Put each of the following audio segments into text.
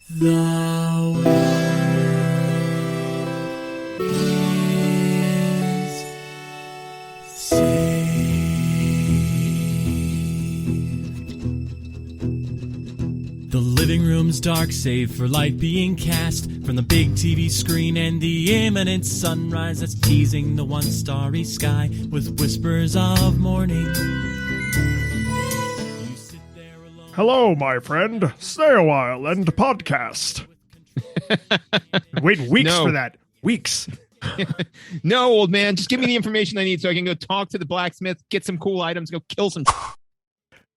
The world is saved. The living room's dark, save for light being cast from the big TV screen and the imminent sunrise that's teasing the one starry sky with whispers of morning. Hello, my friend. Stay a while and podcast. Wait weeks for that. Weeks. No, old man. Just give me the information I need so I can go talk to the blacksmith, get some cool items, go kill some.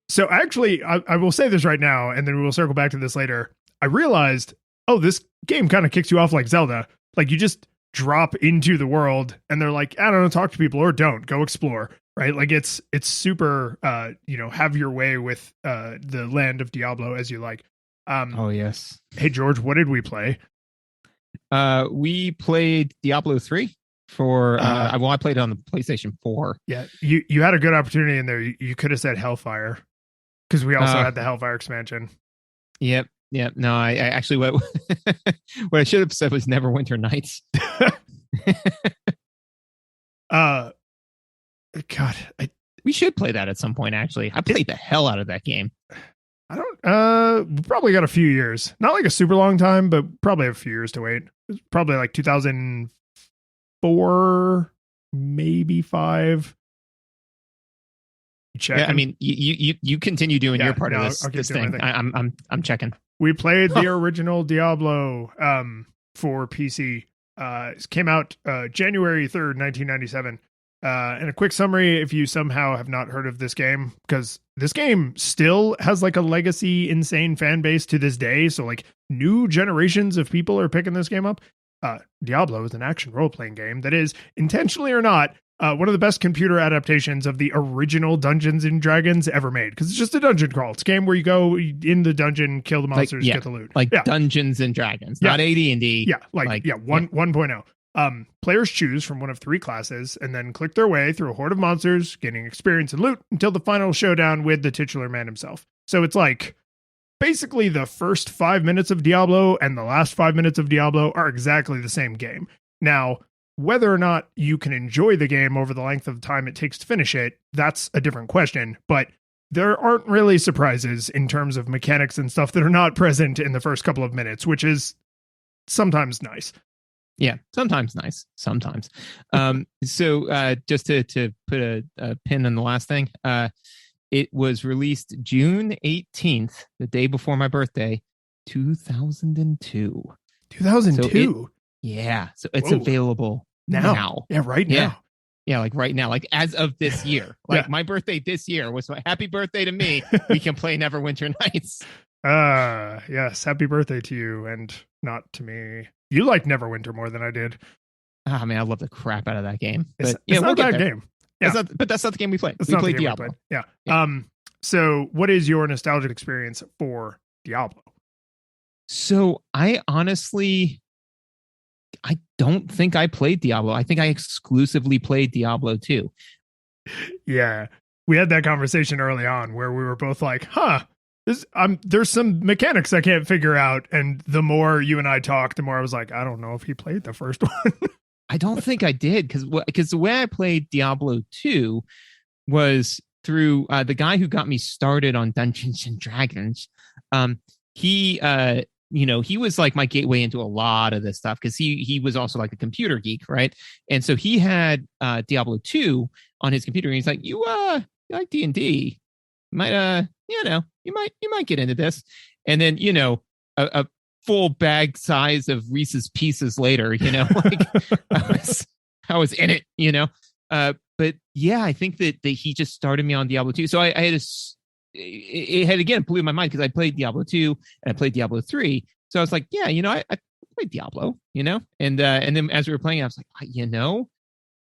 So actually, I will say this right now, and then we will circle back to this later. I realized, this game kind of kicks you off like Zelda. Like, you just drop into the world, and they're like, I don't know, talk to people or don't. Go explore. Right, like it's super. Have your way with the land of Diablo as you like. Oh yes. Hey George, what did we play? We played Diablo 3 for. I played it on the PlayStation 4. Yeah, you had a good opportunity in there. You could have said Hellfire because we also had the Hellfire expansion. Yep. No, I actually what I should have said was Neverwinter Nights. God, we should play that at some point. Actually, I played the hell out of that game. I don't. Probably got a few years. Not like a super long time, but probably a few years to wait. It was probably like 2004, maybe 5. Yeah, I mean, you continue doing your part of this thing. I'm checking. We played the original Diablo for PC. It came out January 3rd, 1997. And a quick summary, if you somehow have not heard of this game, because this game still has like a legacy, insane fan base to this day. So like new generations of people are picking this game up. Diablo is an action role-playing game that is, intentionally or not, one of the best computer adaptations of the original Dungeons and Dragons ever made. Because it's just a dungeon crawl. It's a game where you go in the dungeon, kill the monsters, get the loot. Dungeons and Dragons, not AD&D. Yeah, 1.0. Players choose from one of 3 classes and then click their way through a horde of monsters, gaining experience and loot until the final showdown with the titular man himself. So it's like basically the first 5 minutes of Diablo and the last 5 minutes of Diablo are exactly the same game. Now, whether or not you can enjoy the game over the length of time it takes to finish it, that's a different question. But there aren't really surprises in terms of mechanics and stuff that are not present in the first couple of minutes, which is sometimes nice. Yeah, sometimes nice, sometimes. So just to put a pin in the last thing, it was released June 18th, the day before my birthday, 2002. 2002? So it's available now. Yeah, right now. Yeah, like right now, like as of this year. Like my birthday this year was happy birthday to me. We can play Neverwinter Nights. Yes, happy birthday to you and not to me. You liked Neverwinter more than I did. I mean, I love the crap out of that game. But it's not that game. Yeah. But that's not the game we played. We played Diablo. Yeah. So what is your nostalgic experience for Diablo? So I don't think I played Diablo. I think I exclusively played Diablo 2. Yeah. We had that conversation early on where we were both like, there's some mechanics I can't figure out. And the more you and I talked, the more I was like, I don't know if he played the first one. I don't think I did because the way I played Diablo 2 was through the guy who got me started on Dungeons and Dragons. He was like my gateway into a lot of this stuff because he was also like a computer geek, right? And so he had Diablo 2 on his computer, and he's like, you like D&D, you might get into this. And then a full bag size of Reese's Pieces later, like I was in it, but yeah, I think that he just started me on Diablo 2. So I had it had again blew my mind because I played Diablo 2 and I played Diablo 3. So I was like, yeah, I played Diablo, and then as we were playing, I was like,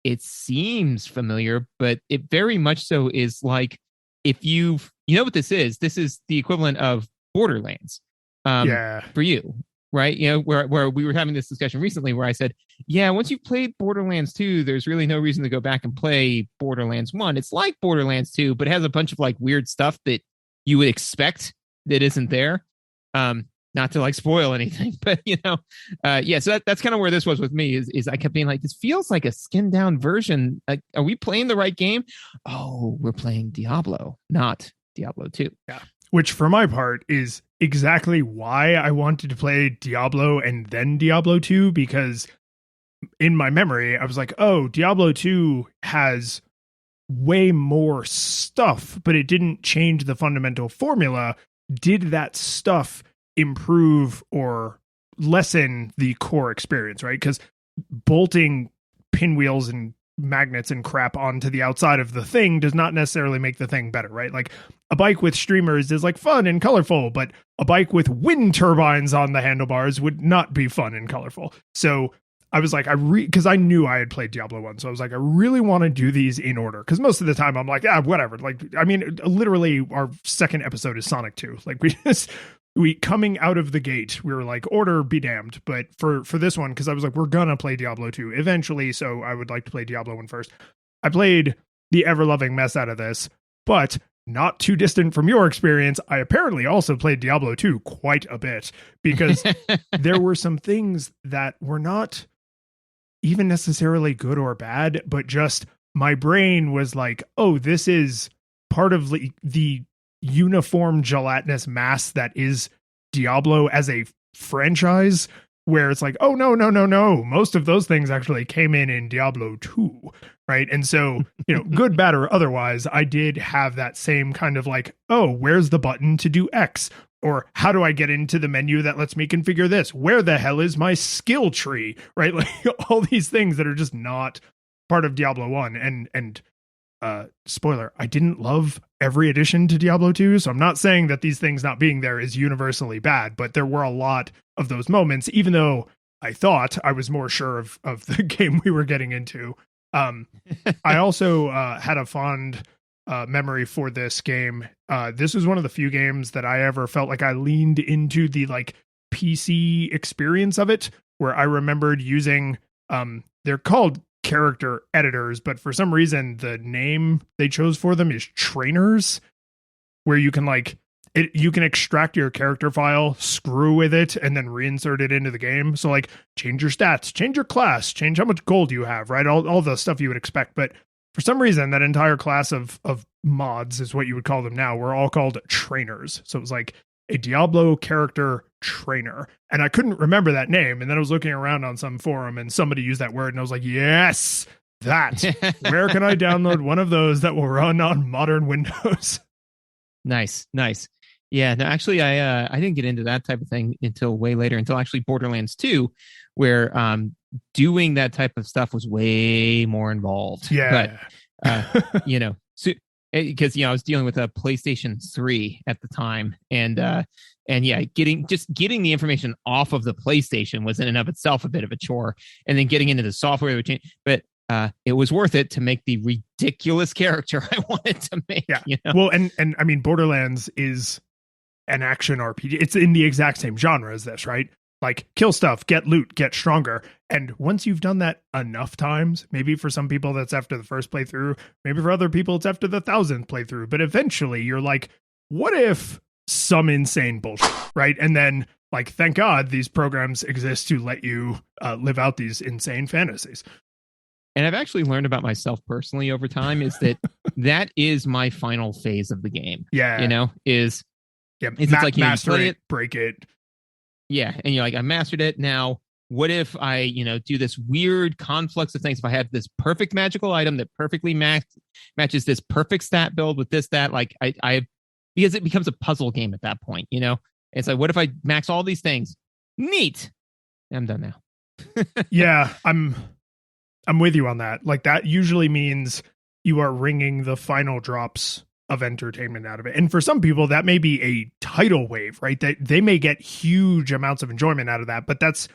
it seems familiar, but it very much so is like, if you know what this is the equivalent of Borderlands for you, right? Where we were having this discussion recently where I said, yeah, once you've played Borderlands 2, there's really no reason to go back and play Borderlands 1. It's like Borderlands 2, but it has a bunch of like weird stuff that you would expect that isn't there. not to like spoil anything, but yeah. So that's kind of where this was with me. Is I kept being like, this feels like a skinned down version. Like, are we playing the right game? Oh, we're playing Diablo, not Diablo 2. Yeah. Which for my part is exactly why I wanted to play Diablo and then Diablo 2, because in my memory, I was like, oh, Diablo 2 has way more stuff, but it didn't change the fundamental formula. Did that stuff improve or lessen the core experience, right? Because bolting pinwheels and magnets and crap onto the outside of the thing does not necessarily make the thing better, right? Like a bike with streamers is like fun and colorful, but a bike with wind turbines on the handlebars would not be fun and colorful. So I was like, because I knew I had played Diablo 1. So I was like, I really want to do these in order. Because most of the time I'm like, whatever. Like, I mean, literally our second episode is Sonic 2. Like we coming out of the gate, we were like, order be damned. But for this one, because I was like, we're going to play Diablo 2 eventually. So I would like to play Diablo 1 first. I played the ever-loving mess out of this, but not too distant from your experience, I apparently also played Diablo 2 quite a bit, because there were some things that were not even necessarily good or bad, but just my brain was like, oh, this is part of the uniform gelatinous mass that is Diablo as a franchise, where it's like, oh, no. Most of those things actually came in Diablo 2, right? And so, good, bad, or otherwise, I did have that same kind of like, oh, where's the button to do X? Or how do I get into the menu that lets me configure this? Where the hell is my skill tree? Right? Like all these things that are just not part of Diablo 1. And spoiler, I didn't love every addition to Diablo 2. So I'm not saying that these things not being there is universally bad, but there were a lot of those moments, even though I thought I was more sure of the game we were getting into. I also had a fond memory for this game. This was one of the few games that I ever felt like I leaned into the like PC experience of it, where I remembered using they're called character editors, but for some reason the name they chose for them is trainers, where you can you can extract your character file, screw with it, and then reinsert it into the game. So like change your stats, change your class, change how much gold you have, right? All the stuff you would expect. But for some reason, that entire class of mods is what you would call them now. We're all called trainers. So it was like a Diablo character trainer. And I couldn't remember that name. And then I was looking around on some forum and somebody used that word. And I was like, yes, that. Where can I download one of those that will run on modern Windows? Nice. Yeah, no, actually, I didn't get into that type of thing until way later, until actually Borderlands 2, where doing that type of stuff was way more involved. Yeah. But, so because, I was dealing with a PlayStation 3 at the time, and yeah, getting the information off of the PlayStation was in and of itself a bit of a chore, and then getting into the software would change, but it was worth it to make the ridiculous character I wanted to make. Yeah. Well, and I mean, Borderlands is an action RPG. It's in the exact same genre as this, right? Like kill stuff, get loot, get stronger. And once you've done that enough times, maybe for some people that's after the first playthrough, maybe for other people it's after the 1,000th playthrough, but eventually you're like, what if some insane bullshit, right? And then like, thank God these programs exist to let you live out these insane fantasies. And I've actually learned about myself personally over time is that is my final phase of the game. Yeah. It's like master play it, break it. Yeah. And you're like, I mastered it. Now, what if I, do this weird conflux of things? If I have this perfect magical item that perfectly matches this perfect stat build with this, that, like I because it becomes a puzzle game at that point, It's like, what if I max all these things? Neat. I'm done now. Yeah, I'm with you on that. Like that usually means you are wringing the final drops of entertainment out of it. And for some people, that may be a tidal wave, right? That they may get huge amounts of enjoyment out of that, but that's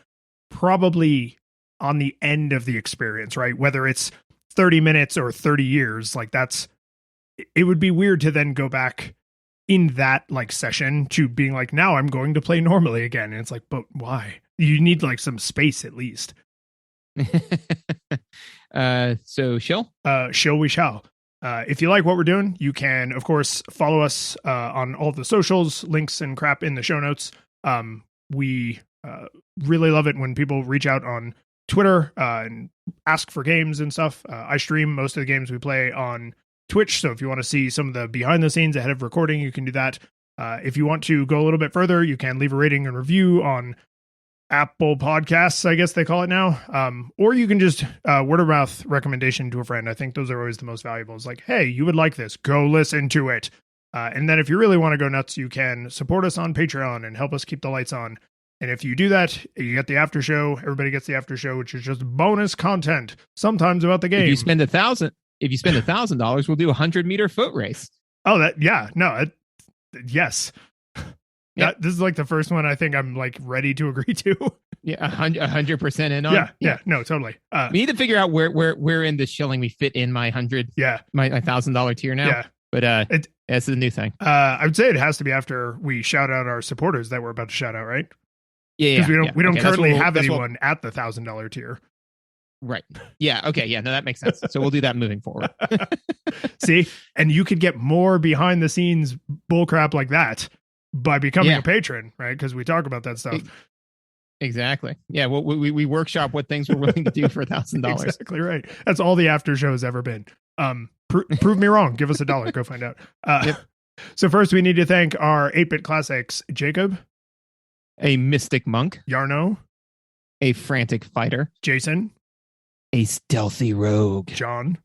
probably on the end of the experience, right? Whether it's 30 minutes or 30 years, like it would be weird to then go back in that like session to being like, now I'm going to play normally again. And it's like, but why? You need like some space at least. So shill we shall. If you like what we're doing, you can, of course, follow us on all the socials, links and crap in the show notes. We really love it when people reach out on Twitter and ask for games and stuff. I stream most of the games we play on Twitch, so if you want to see some of the behind the scenes ahead of recording, you can do that. If you want to go a little bit further, you can leave a rating and review on Apple Podcasts, I guess they call it now. Or you can just word of mouth recommendation to a friend. I think those are always the most valuable. It's like, hey, you would like this. Go listen to it. And then if you really want to go nuts, you can support us on Patreon and help us keep the lights on. And if you do that, you get the after show. Everybody gets the after show, which is just bonus content, sometimes about the game. If you spend $1,000, we'll do a 100-meter foot race. Oh, yes. Yeah. This is like the first one I think I'm like ready to agree to. Yeah, 100% in on. Yeah, no, totally. We need to figure out where in the shilling we fit in my $1,000 tier now. Yeah. But this is a new thing. I would say it has to be after we shout out our supporters that we're about to shout out, right? Yeah, because we don't currently have anyone at the $1,000 tier. Right. Yeah. Okay. Yeah. No, that makes sense. So we'll do that moving forward. See, and you could get more behind the scenes bullcrap like that by becoming a patron, right? Because we talk about that stuff. Exactly. Yeah. Well, we workshop what things we're willing to do for $1,000. Exactly right. That's all the after show has ever been. Prove me wrong. Give us $1. Go find out. Yep. So first, we need to thank our 8-Bit Classics, Jacob, a mystic monk, Yarno, a frantic fighter, Jason, a stealthy rogue, John,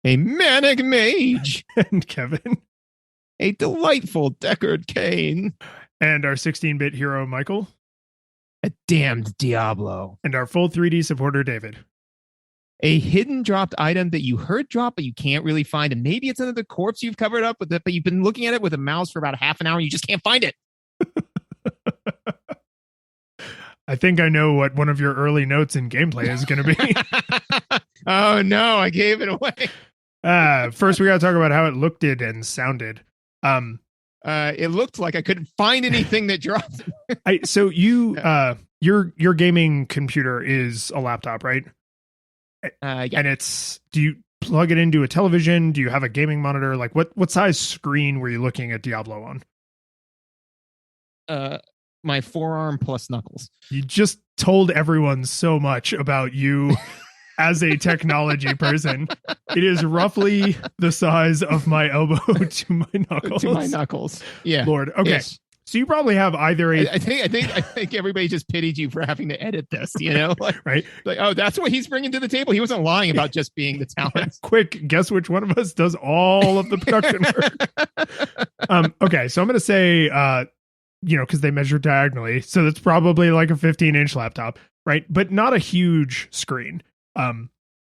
a manic mage, and Kevin, a delightful Deckard Cain, and our 16-bit hero, Michael, a damned Diablo, and our full 3D supporter, David. A hidden dropped item that you heard drop, but you can't really find. And maybe it's under the corpse you've covered up with it, but you've been looking at it with a mouse for about half an hour and you just can't find it. I think I know what one of your early notes in gameplay is going to be. Oh, no, I gave it away. First, we got to talk about how it looked and sounded. It looked like I couldn't find anything that dropped. So your gaming computer is a laptop, right? Yeah. And do you plug it into a television? Do you have a gaming monitor? Like what size screen were you looking at Diablo on? My forearm plus knuckles. You just told everyone so much about you as a technology person. It is roughly the size of my elbow to my knuckles. To my knuckles. Yeah. Lord. Okay. Yes. So you probably have either I think everybody just pitied you for having to edit this, like, right? Like, oh, that's what he's bringing to the table. He wasn't lying about just being the talent. Quick, guess which one of us does all of the production work? Okay, so I'm going to say, because they measure diagonally, so that's probably like a 15-inch laptop, right? But not a huge screen.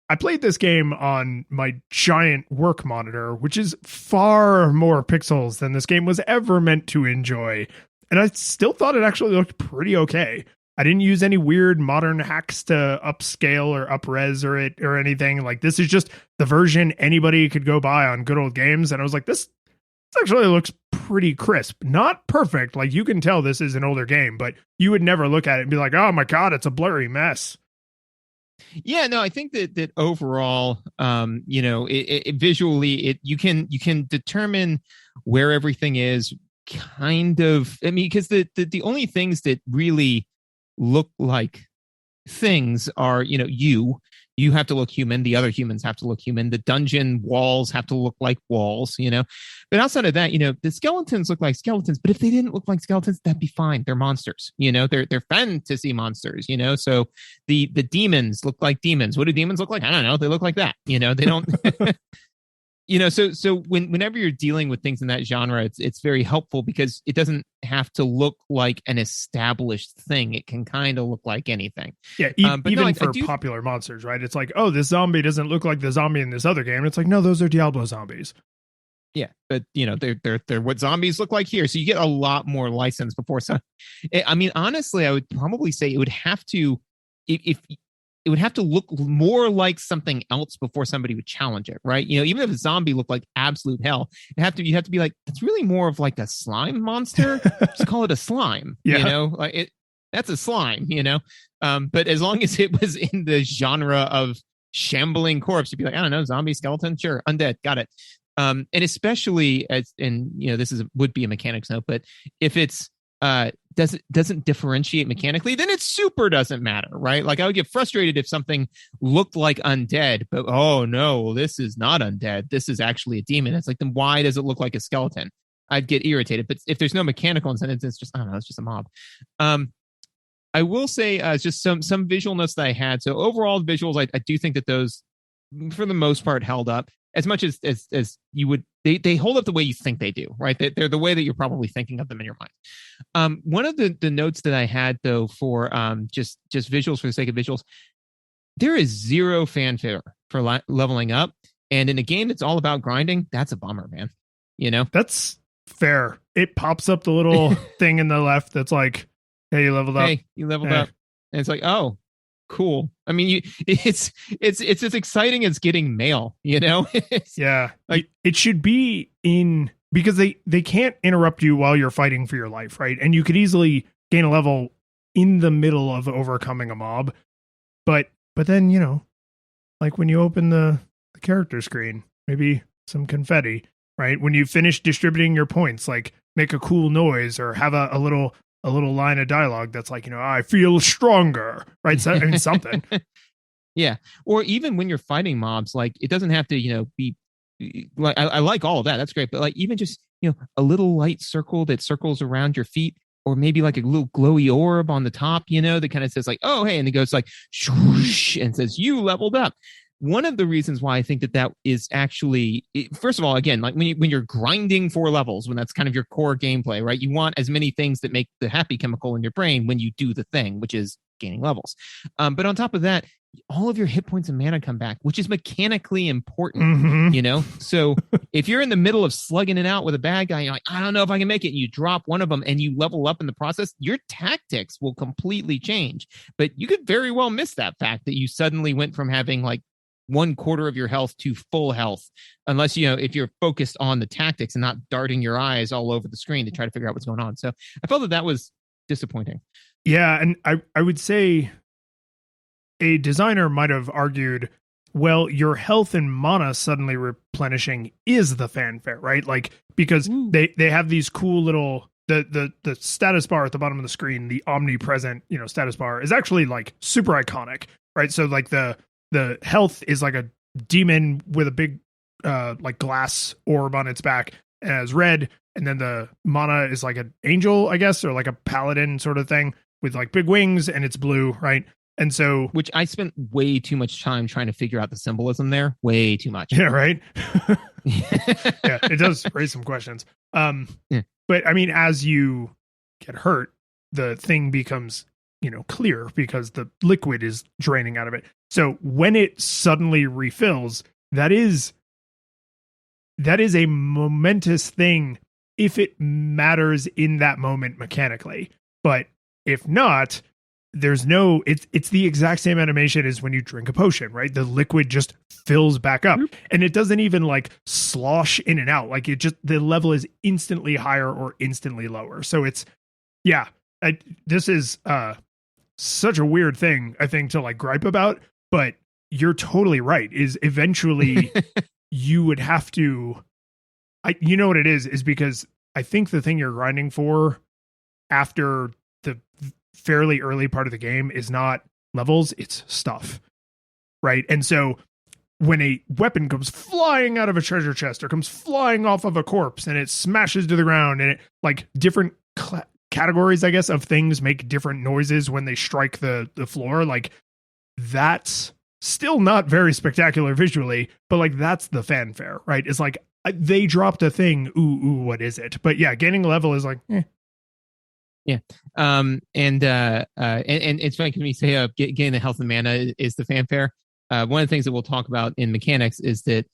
I played this game on my giant work monitor, which is far more pixels than this game was ever meant to enjoy. And I still thought it actually looked pretty okay. I didn't use any weird modern hacks to upscale or upres or anything. Like, this is just the version anybody could go buy on good old games. And I was like, this actually looks pretty crisp. Not perfect. Like, you can tell this is an older game, but you would never look at it and be like, oh my God, it's a blurry mess. Yeah, no, I think that overall, visually, you can determine where everything is kind of. I mean, because the only things that really look like things are, you have to look human. The other humans have to look human. The dungeon walls have to look like walls, But outside of that, the skeletons look like skeletons. But if they didn't look like skeletons, that'd be fine. They're monsters, They're fantasy monsters, So the demons look like demons. What do demons look like? I don't know. They look like that, They don't. So whenever you're dealing with things in that genre, it's very helpful because it doesn't have to look like an established thing. It can kind of look like anything. Yeah, even for popular monsters, right? It's like, oh, this zombie doesn't look like the zombie in this other game. It's like, no, those are Diablo zombies. Yeah, but they're what zombies look like here. So you get a lot more license before. So, I mean, honestly, I would probably say it would have to, if it would have to look more like something else before somebody would challenge it, right? Even if a zombie looked like absolute hell, you have to be like, it's really more of like a slime monster. Just call it a slime. Yeah. That's a slime. But as long as it was in the genre of shambling corpse, you'd be like, I don't know, zombie, skeleton, sure, undead, got it. And especially this would be a mechanics note, but if it's doesn't differentiate mechanically, then it super doesn't matter, right? Like I would get frustrated if something looked like undead, but oh no, this is not undead. This is actually a demon. It's like, then why does it look like a skeleton? I'd get irritated. But if there's no mechanical incentives, it's just, I don't know, it's just a mob. I will say just some visual notes that I had. So overall, the visuals, I do think that those, for the most part, held up as much as you would. They hold up the way you think they do, right? They're the way that you're probably thinking of them in your mind. One of the notes that I had though for just visuals for the sake of visuals, there is zero fanfare for leveling up, and in a game that's all about grinding, that's a bummer, man. You know, that's fair. It pops up the little thing in the left that's like, "Hey, you leveled up. Hey, you leveled up," and it's like, "Oh, cool." I mean, it's as exciting as getting mail, you know? Yeah. Like it should be in, because they can't interrupt you while you're fighting for your life, right? And you could easily gain a level in the middle of overcoming a mob. But then, you know, like when you open the character screen, maybe some confetti, right? When you finish distributing your points, like make a cool noise or have a little line of dialogue that's like, you know, I feel stronger, right? So, I mean, something. Yeah. Or even when you're fighting mobs, like it doesn't have to, you know, be like, I like all of that. That's great. But like even just, you know, a little light circle that circles around your feet, or maybe like a little glowy orb on the top, you know, that kind of says like, oh, hey, and it goes like, swoosh, and says, you leveled up. One of the reasons why I think that is actually, first of all, again, like when you're grinding for levels, when that's kind of your core gameplay, right? You want as many things that make the happy chemical in your brain when you do the thing, which is gaining levels. But on top of that, all of your hit points and mana come back, which is mechanically important, you know? So if you're in the middle of slugging it out with a bad guy, you're like, I don't know if I can make it. And you drop one of them and you level up in the process, your tactics will completely change. But you could very well miss that fact that you suddenly went from having like 1/4 of your health to full health, unless, you know, if you're focused on the tactics and not darting your eyes all over the screen to try to figure out what's going on. So I felt that was disappointing. Yeah. And I would say a designer might have argued, well, your health and mana suddenly replenishing is the fanfare, right? Like, because they have these cool little, the status bar at the bottom of the screen, the omnipresent, you know, status bar is actually like super iconic, right? So like the health is like a demon with a big like glass orb on its back as red, and then the mana is like an angel, I guess, or like a paladin sort of thing with like big wings, and it's blue, right? And so, which I spent way too much time trying to figure out the symbolism there. Way too much. Yeah, right. Yeah, it does raise some questions. But I mean, as you get hurt, the thing becomes, you know, clear because the liquid is draining out of it. So when it suddenly refills, that is a momentous thing if it matters in that moment mechanically. But if not, there's no, it's the exact same animation as when you drink a potion, right? The liquid just fills back up, and it doesn't even like slosh in and out. Like it just, the level is instantly higher or instantly lower. So it's, yeah, this is such a weird thing, I think, to like gripe about, but you're totally right. Is eventually you would have to, you know what it is because I think the thing you're grinding for after the fairly early part of the game is not levels, it's stuff, right? And so when a weapon comes flying out of a treasure chest or comes flying off of a corpse and it smashes to the ground, and it like different categories, I guess, of things make different noises when they strike the floor, like that's still not very spectacular visually, but like that's the fanfare, right? It's like they dropped a thing, ooh, what is it? But yeah, gaining a level is like, Yeah. And it's funny when you say getting the health and mana is the fanfare. One of the things that we'll talk about in mechanics is that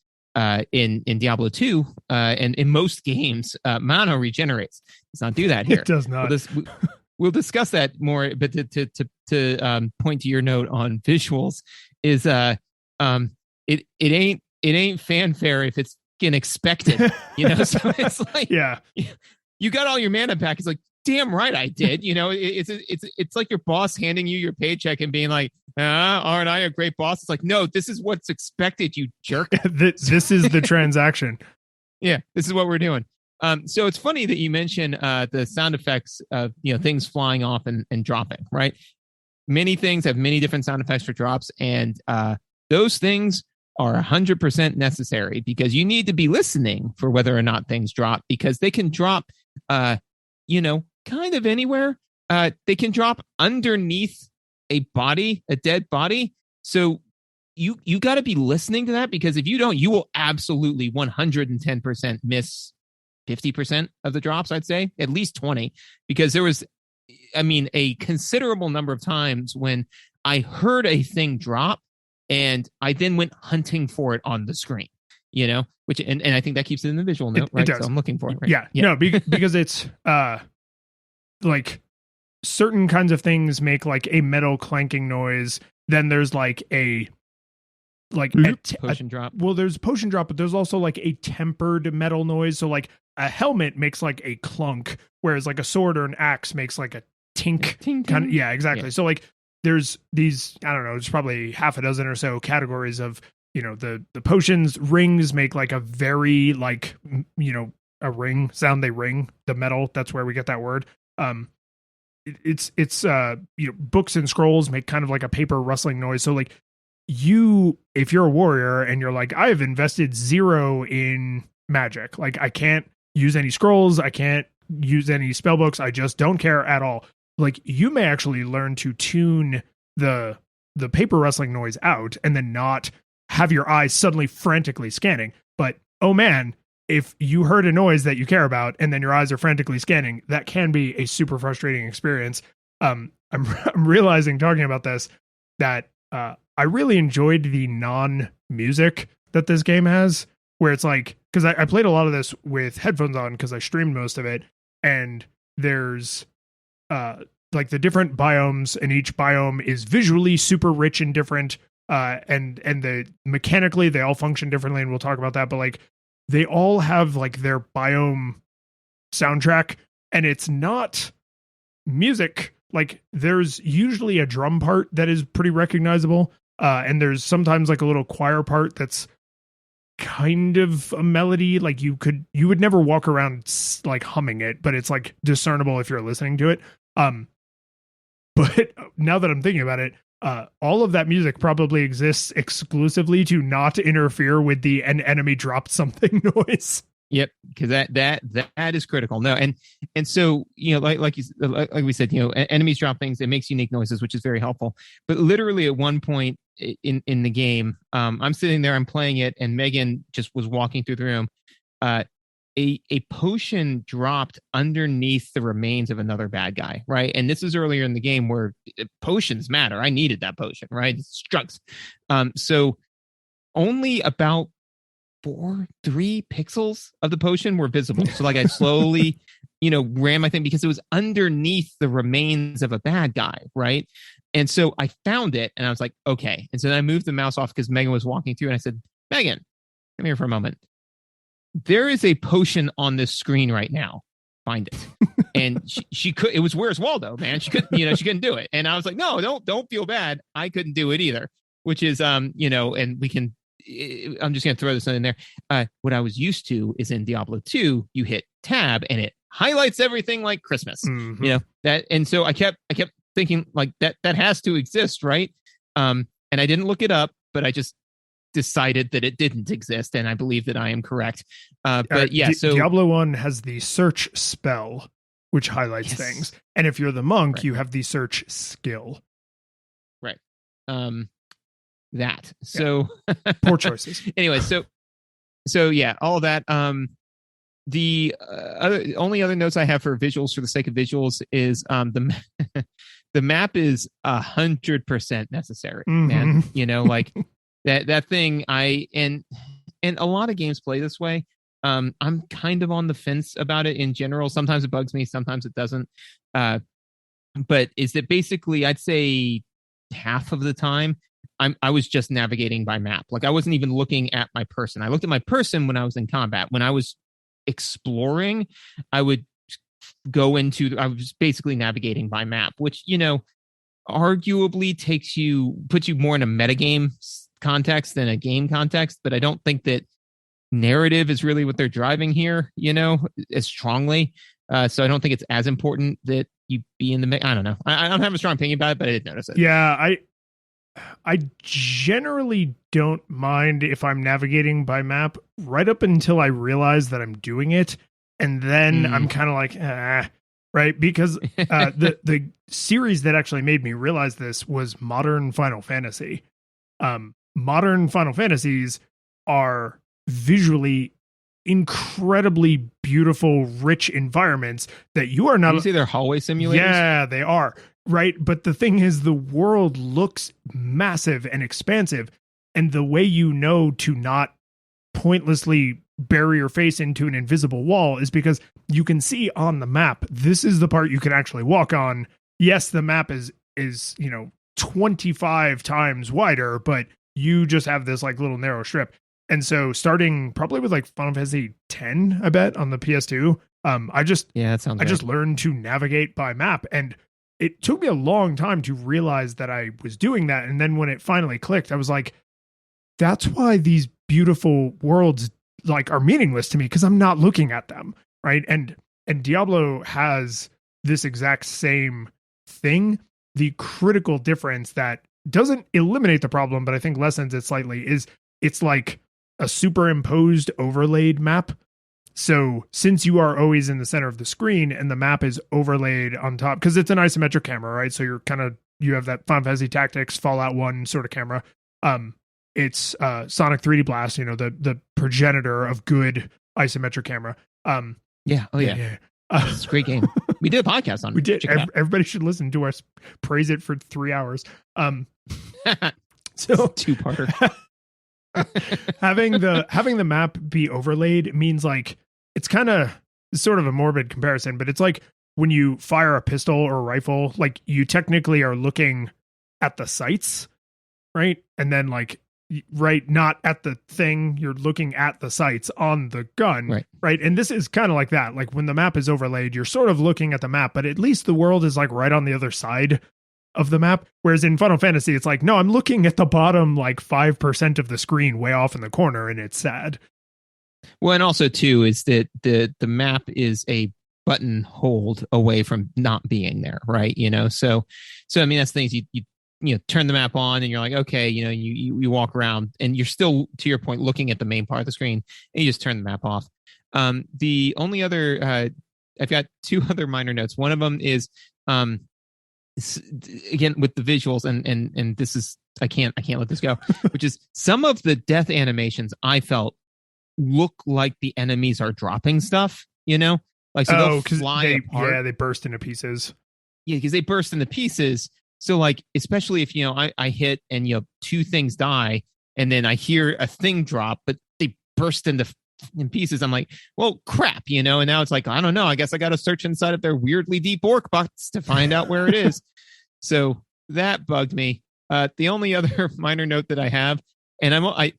in Diablo 2 and in most games, mana regenerates. It does not do that here. It does not. We'll discuss that more, but to point to your note on visuals is it ain't fanfare if it's expected, you know. So it's like, yeah, you got all your mana back. It's like, damn right I did. You know, it's like your boss handing you your paycheck and being like, aren't I a great boss? It's like, no, this is what's expected, you jerk. This is the transaction. Yeah, this is what we're doing. So it's funny that you mention the sound effects of things flying off and dropping, right? Many things have many different sound effects for drops, and those things are 100% necessary because you need to be listening for whether or not things drop, because they can drop, kind of anywhere. They can drop underneath a body, a dead body. So you got to be listening to that, because if you don't, you will absolutely 110% miss 50% of the drops, I'd say, at least 20, because there was, a considerable number of times when I heard a thing drop and I then went hunting for it on the screen, which, and I think that keeps it in the visual note, right? It does. So I'm looking for it. Right? Yeah. No, because it's like certain kinds of things make like a metal clanking noise. Then there's like a potion drop. Well, there's potion drop, but there's also like a tempered metal noise. So like a helmet makes like a clunk, whereas like a sword or an axe makes like a tink. Ting, ting. Kind of, yeah, exactly. Yeah. So like there's these, I don't know, there's probably half a dozen or so categories of, the potions. Rings make like a very like, a ring sound. They ring the metal. That's where we get that word. It's books and scrolls make kind of like a paper rustling noise. So like if you're a warrior and you're like, I have invested 0 in magic, like I can't use any scrolls, I can't use any spell books, I just don't care at all. Like you may actually learn to tune the paper rustling noise out and then not have your eyes suddenly frantically scanning. But oh man, if you heard a noise that you care about and then your eyes are frantically scanning, that can be a super frustrating experience. I'm realizing, talking about this, that I really enjoyed the non-music that this game has, where it's like, because I played a lot of this with headphones on because I streamed most of it, and there's like the different biomes, and each biome is visually super rich and different, and the mechanically they all function differently, and we'll talk about that, but like they all have like their biome soundtrack, and it's not music. Like there's usually a drum part that is pretty recognizable, and there's sometimes like a little choir part that's kind of a melody. Like you would never walk around like humming it, but it's like discernible if you're listening to it. But now that I'm thinking about it, all of that music probably exists exclusively to not interfere with the an enemy dropped something noise. Yep, because that is critical. No, and so like we said, enemies drop things. It makes unique noises, which is very helpful. But literally at one point in the game, I'm sitting there, I'm playing it, and Megan just was walking through the room. A potion dropped underneath the remains of another bad guy, right? And this is earlier in the game where potions matter. I needed that potion, right? It's drugs. So only about 3 pixels of the potion were visible. So like I slowly, ran my thing because it was underneath the remains of a bad guy, right? And so I found it and I was like, okay. And so then I moved the mouse off because Megan was walking through and I said, Megan, come here for a moment. There is a potion on this screen right now. Find it. And she could, it was Where's Waldo, man. She couldn't, she couldn't do it. And I was like, no, don't feel bad. I couldn't do it either, which is, and we can, I'm just going to throw this in there. What I was used to is in Diablo 2, you hit tab and it highlights everything like Christmas, that. And so I kept thinking like that has to exist. Right. And I didn't look it up, but I just decided that it didn't exist. And I believe that I am correct. But yeah, so Diablo 1 has the search spell, which highlights things. And if you're the monk, right, you have the search skill. Right. That. So poor choices. Anyway, so yeah, all of that. The only other notes I have for visuals, for the sake of visuals, is the map is 100% necessary, man. Like that thing. And a lot of games play this way. I'm kind of on the fence about it in general. Sometimes it bugs me, sometimes it doesn't. But is that basically, I'd say half of the time, I was just navigating by map. Like I wasn't even looking at my person. I looked at my person when I was in combat. When I was exploring, I would I was basically navigating by map, which, arguably puts you more in a metagame context than a game context. But I don't think that narrative is really what they're driving here, as strongly. So I don't think it's as important that you be in the mix. I don't know. I don't have a strong opinion about it, but I did notice it. Yeah, I generally don't mind if I'm navigating by map right up until I realize that I'm doing it. And then I'm kind of like, right? Because the series that actually made me realize this was modern Final Fantasy. Modern Final Fantasies are visually incredibly beautiful, rich environments that you are not. Did you say they're hallway simulators? Yeah, they are. Right. But the thing is, the world looks massive and expansive. And the way you know to not pointlessly bury your face into an invisible wall is because you can see on the map, this is the part you can actually walk on. Yes, the map is 25 times wider, but you just have this like little narrow strip. And so starting probably with like Final Fantasy 10, I bet, on the PS2, I just learned to navigate by map. And it took me a long time to realize that I was doing that. And then when it finally clicked, I was like, that's why these beautiful worlds like are meaningless to me, because I'm not looking at them. Right. And Diablo has this exact same thing. The critical difference that doesn't eliminate the problem, but I think lessens it slightly, is it's like a superimposed overlaid map. So since you are always in the center of the screen and the map is overlaid on top, because it's an isometric camera, right? So you have that Final Fantasy Tactics Fallout 1 sort of camera. It's Sonic 3D Blast, the progenitor of good isometric camera. Yeah. Oh yeah. It's a great game. We did a podcast on it. We did. Everybody should listen to us praise it for 3 hours. So two-parter. having the map be overlaid means like it's kind of sort of a morbid comparison, but it's like when you fire a pistol or a rifle, like you technically are looking at the sights, right? And then like not at the thing, you're looking at the sights on the gun, right? And this is kind of like that. Like when the map is overlaid, you're sort of looking at the map, but at least the world is like right on the other side of the map. Whereas in Final Fantasy, it's like, no, I'm looking at the bottom like 5% of the screen way off in the corner, and it's sad. Well, and also too is that the map is a button hold away from not being there, right? So I mean, that's the things you turn the map on and you're like, okay, you walk around and you're still, to your point, looking at the main part of the screen, and you just turn the map off. The only other I've got two other minor notes. One of them is again with the visuals, and this is I can't let this go, which is some of the death animations I felt look like the enemies are dropping stuff, like so they'll fly apart. Yeah, they burst into pieces. Yeah, because they burst into pieces. So like, especially if I hit and two things die, and then I hear a thing drop, but they burst in pieces. I'm like, well, crap, and now it's like, I don't know. I guess I got to search inside of their weirdly deep orc box to find out where it is. So that bugged me. The only other minor note that I have, and I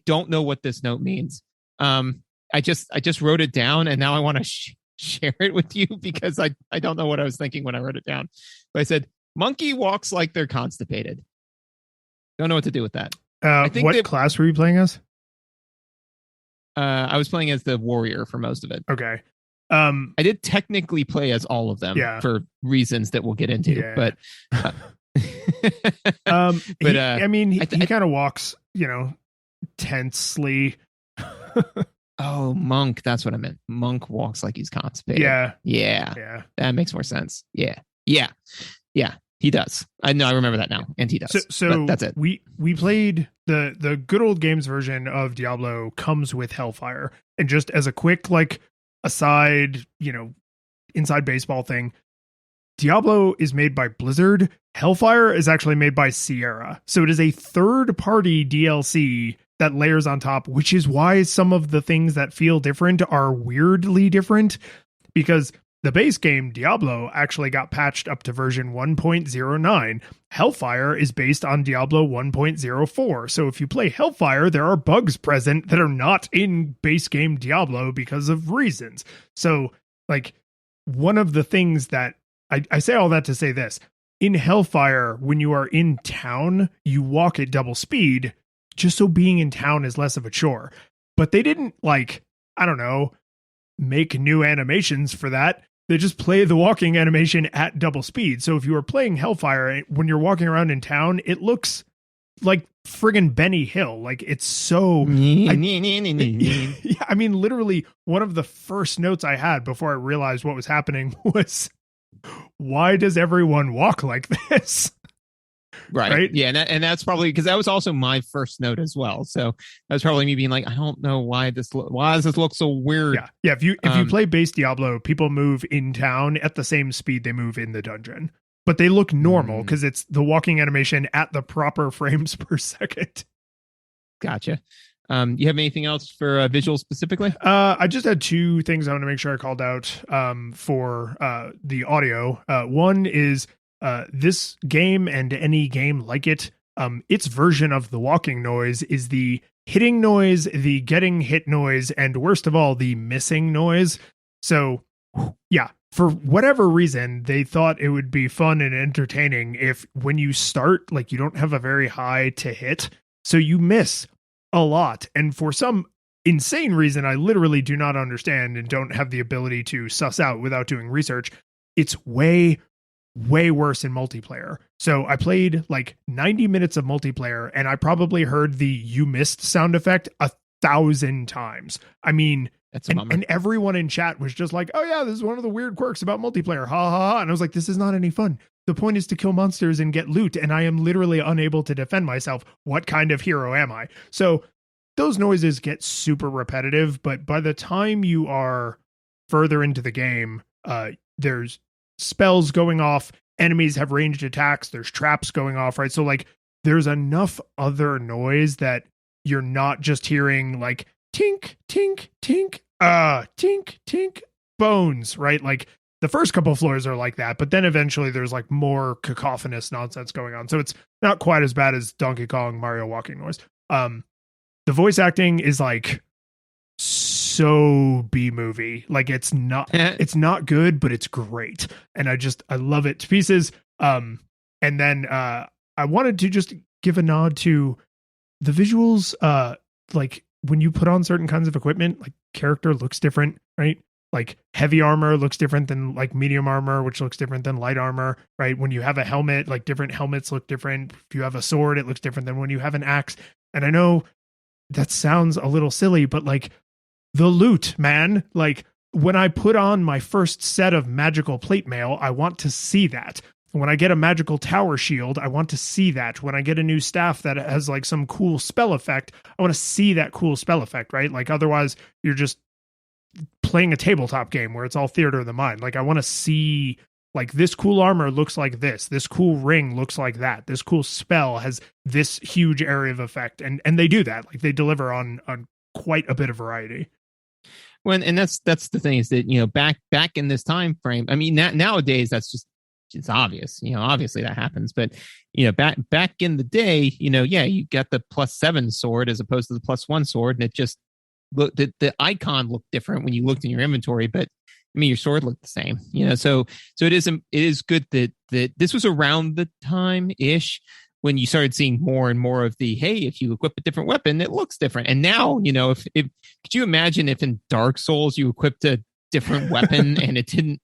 don't know what this note means. I just wrote it down, and now I want to share it with you because I don't know what I was thinking when I wrote it down. But I said, monkey walks like they're constipated. Don't know what to do with that. I think what class were you playing as? I was playing as the warrior for most of it. Okay. I did technically play as all of them for reasons that we'll get into, but he kind of walks, tensely. Oh, monk. That's what I meant. Monk walks like he's constipated. Yeah. That makes more sense. Yeah. He does. I know. I remember that now, and he does. So that's it. We played the good old games version of Diablo comes with Hellfire, and just as a quick aside, inside baseball thing, Diablo is made by Blizzard. Hellfire is actually made by Sierra, so it is a third-party DLC that layers on top, which is why some of the things that feel different are weirdly different, because the base game, Diablo, actually got patched up to version 1.09. Hellfire is based on Diablo 1.04. So if you play Hellfire, there are bugs present that are not in base game Diablo because of reasons. So, one of the things that I say all that to say this. In Hellfire, when you are in town, you walk at double speed, just so being in town is less of a chore. but they didn't like, I don't know, make new animations for that. They just play the walking animation at double speed. So if you are playing Hellfire, when you're walking around in town, it looks like friggin' Benny Hill. Like it's so yeah, I mean, literally one of the first notes I had before I realized what was happening was, why does everyone walk like this? Right. Yeah. And that's probably because that was also my first note as well. So that was probably me being like, I don't know why does this look so weird? Yeah. Yeah. If you play base Diablo, people move in town at the same speed they move in the dungeon, but they look normal because it's the walking animation at the proper frames per second. Gotcha. You have anything else for visual specifically? I just had two things I want to make sure I called out for the audio. One is this game and any game like it, its version of the walking noise is the hitting noise, the getting hit noise, and worst of all, the missing noise. So, yeah, for whatever reason, they thought it would be fun and entertaining if when you start, like you don't have a very high to hit, so you miss a lot. And for some insane reason, I literally do not understand and don't have the ability to suss out without doing research, it's way worse in multiplayer. So I played like 90 minutes of multiplayer and I probably heard the "you missed" sound effect 1,000 times. I mean, that's a bummer. And everyone in chat was just like, oh yeah, this is one of the weird quirks about multiplayer. Ha ha ha. And I was like, this is not any fun. The point is to kill monsters and get loot. And I am literally unable to defend myself. What kind of hero am I? So those noises get super repetitive, but by the time you are further into the game, there's spells going off, enemies have ranged attacks, there's traps going off, right? So like there's enough other noise that you're not just hearing like tink tink tink tink tink bones, right? Like the first couple floors are like that, but then eventually there's like more cacophonous nonsense going on. So it's not quite as bad as Donkey Kong Mario walking noise. The voice acting is like so B-movie. Like it's not good, but it's great. And I love it to pieces. And then I wanted to just give a nod to the visuals. Like when you put on certain kinds of equipment, like character looks different, right? Like heavy armor looks different than like medium armor, which looks different than light armor, right? When you have a helmet, like different helmets look different. If you have a sword, it looks different than when you have an axe. And I know that sounds a little silly, but like the loot, man, like when I put on my first set of magical plate mail, I want to see that. When I get a magical tower shield, I want to see that. When I get a new staff that has like some cool spell effect, I want to see that cool spell effect, right? Like otherwise you're just playing a tabletop game where it's all theater of the mind. Like I want to see like this cool armor looks like this cool ring looks like that, this cool spell has this huge area of effect. And they do that. Like they deliver on quite a bit of variety. When and that's the thing is that, you know, back in this time frame, I mean, nowadays that's just, it's obvious, you know, obviously that happens, but you know, back in the day, you know, yeah, you got the +7 sword as opposed to the +1 sword, and it just looked, the icon looked different when you looked in your inventory, but I mean, your sword looked the same, you know. So it is good that this was around the time ish when you started seeing more and more of the, hey, if you equip a different weapon, it looks different. And now, you know, if could you imagine if in Dark Souls you equipped a different weapon and it didn't,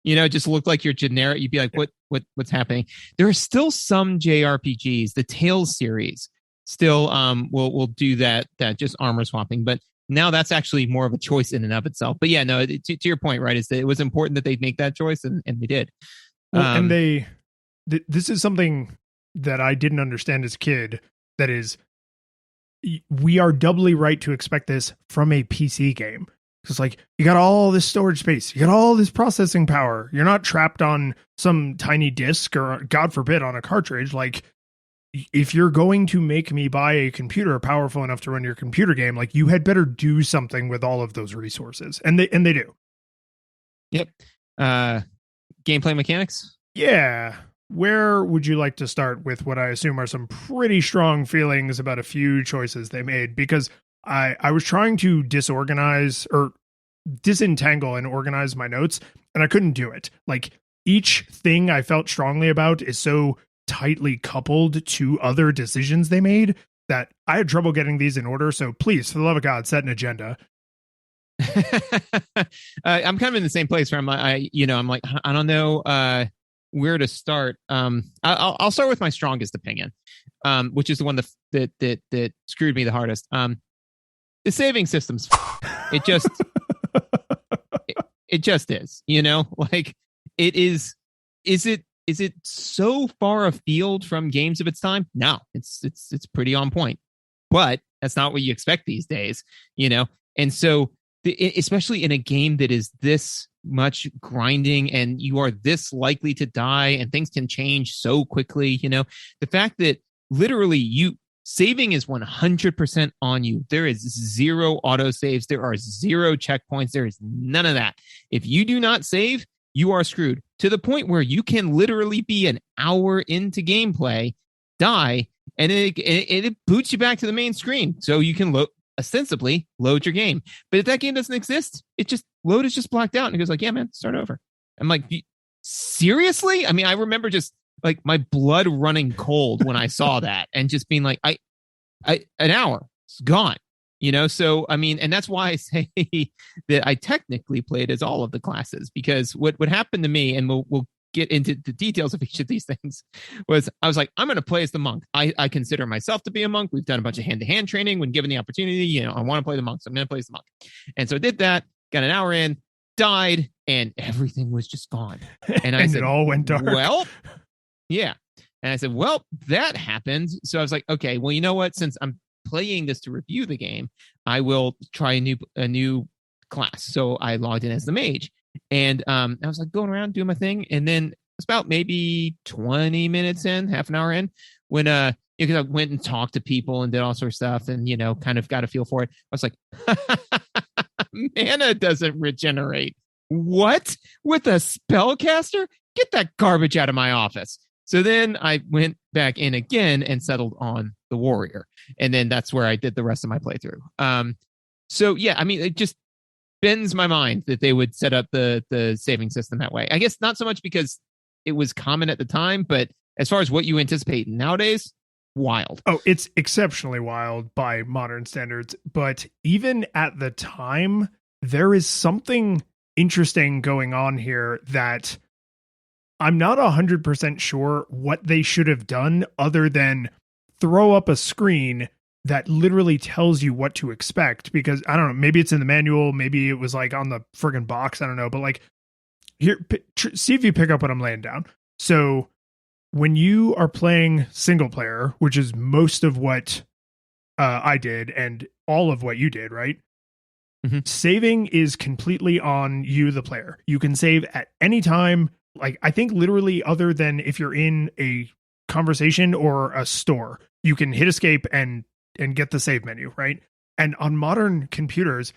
you know, it just looked like your generic, you'd be like, what's happening? There are still some JRPGs, the Tales series still will do that just armor swapping, but now that's actually more of a choice in and of itself. But yeah, no, to your point, right, is that it was important that they make that choice, and they did. Well, and this is something that I didn't understand as a kid. That is, we are doubly right to expect this from a PC game. Because like you got all this storage space, you got all this processing power. You're not trapped on some tiny disk or, God forbid, on a cartridge. Like, if you're going to make me buy a computer powerful enough to run your computer game, like you had better do something with all of those resources. And they do. Yep. Gameplay mechanics? Yeah. Where would you like to start with what I assume are some pretty strong feelings about a few choices they made? Because I was trying to disorganize or disentangle and organize my notes, and I couldn't do it. Like each thing I felt strongly about is so tightly coupled to other decisions they made that I had trouble getting these in order. So please, for the love of God, set an agenda. I'm kind of in the same place where I'm like, I don't know where to start. I'll start with my strongest opinion, which is the one that screwed me the hardest. The saving systems, it just it just is, like it is. Is it so far afield from games of its time? No, it's pretty on point, but that's not what you expect these days, And so, especially in a game that is this much grinding and you are this likely to die and things can change so quickly, the fact that literally saving is 100% on you. There is zero autosaves. There are zero checkpoints. There is none of that. If you do not save, you are screwed, to the point where you can literally be an hour into gameplay, die, and it boots you back to the main screen so you can ostensibly load your game. But if that game doesn't exist, load is just blacked out and it goes like, yeah, man, start over. I'm like, seriously? I mean, I remember just like my blood running cold when I saw that and just being like, an hour, it's gone. So I mean, and that's why I say that I technically played as all of the classes, because what happened to me, and we'll get into the details of each of these things, was I was like, I'm going to play as the monk. I consider myself to be a monk. We've done a bunch of hand-to-hand training when given the opportunity. I want to play the monk, so I'm going to play as the monk. And so I did that, got an hour in, died, and everything was just gone. And I said, it all went dark. Well, yeah. And I said, well, that happened. So I was like, okay, well, you know what? Since I'm playing this to review the game, I will try a new class. So I logged in as the mage, and I was like going around doing my thing, and then it's about maybe 20 minutes in, half an hour in, when because I went and talked to people and did all sorts of stuff, and kind of got a feel for it. I was like, mana doesn't regenerate. What? With a spellcaster? Get that garbage out of my office. So then I went back in again and settled on the warrior. And then that's where I did the rest of my playthrough. So yeah, I mean, it just bends my mind that they would set up the saving system that way. I guess not so much because it was common at the time, but as far as what you anticipate nowadays, wild. Oh, it's exceptionally wild by modern standards. But even at the time, there is something interesting going on here that I'm not 100% sure what they should have done other than throw up a screen that literally tells you what to expect. Because I don't know, maybe it's in the manual, maybe it was like on the friggin' box, I don't know. But like, here, see if you pick up what I'm laying down. So when you are playing single player, which is most of what I did and all of what you did, right? Mm-hmm. Saving is completely on you, the player. You can save at any time. Like, I think literally, other than if you're in a conversation or a store, you can hit escape and get the save menu, right? And on modern computers,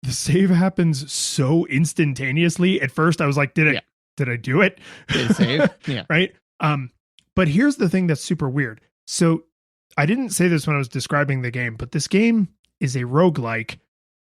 the save happens so instantaneously. At first, I was like, did I do it? Did it save? Yeah. Right. But here's the thing that's super weird. So I didn't say this when I was describing the game, but this game is a roguelike,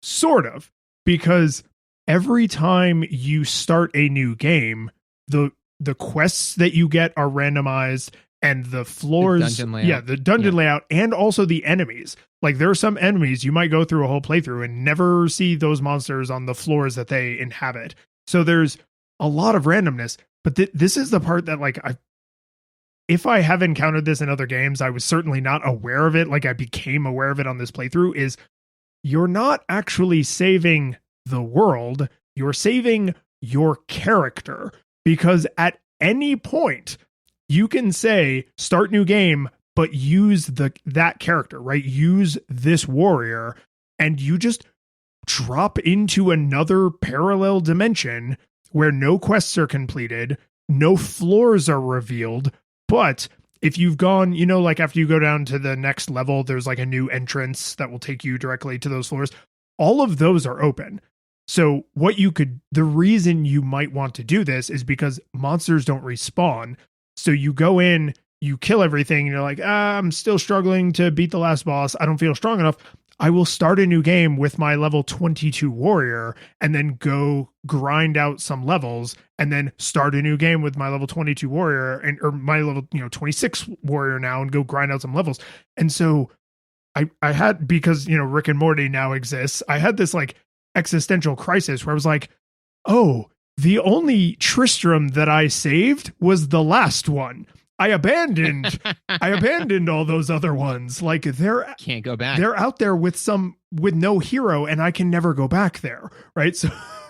sort of, because every time you start a new game, the quests that you get are randomized, and the floors, the dungeon layout, and also the enemies. Like, there are some enemies you might go through a whole playthrough and never see those monsters on the floors that they inhabit. So there's a lot of randomness, but this is the part that, like, if I have encountered this in other games, I was certainly not aware of it. Like, I became aware of it on this playthrough. Is you're not actually saving the world, you're saving your character. Because at any point, you can say, start new game, but use that character, right? Use this warrior, and you just drop into another parallel dimension where no quests are completed, no floors are revealed. But if you've gone, like after you go down to the next level, there's like a new entrance that will take you directly to those floors. All of those are open. So the reason you might want to do this is because monsters don't respawn. So you go in, you kill everything, and you're like, I'm still struggling to beat the last boss. I don't feel strong enough. I will start a new game with my level 22 warrior and then go grind out some levels and then start a new game with my level 22 warrior or my level 26 warrior now and go grind out some levels. And so I had, because, Rick and Morty now exists, I had this like existential crisis where I was like, oh, the only Tristram that I saved was the last one. I abandoned all those other ones. Like Can't go back. They're out there with no hero, and I can never go back there. Right.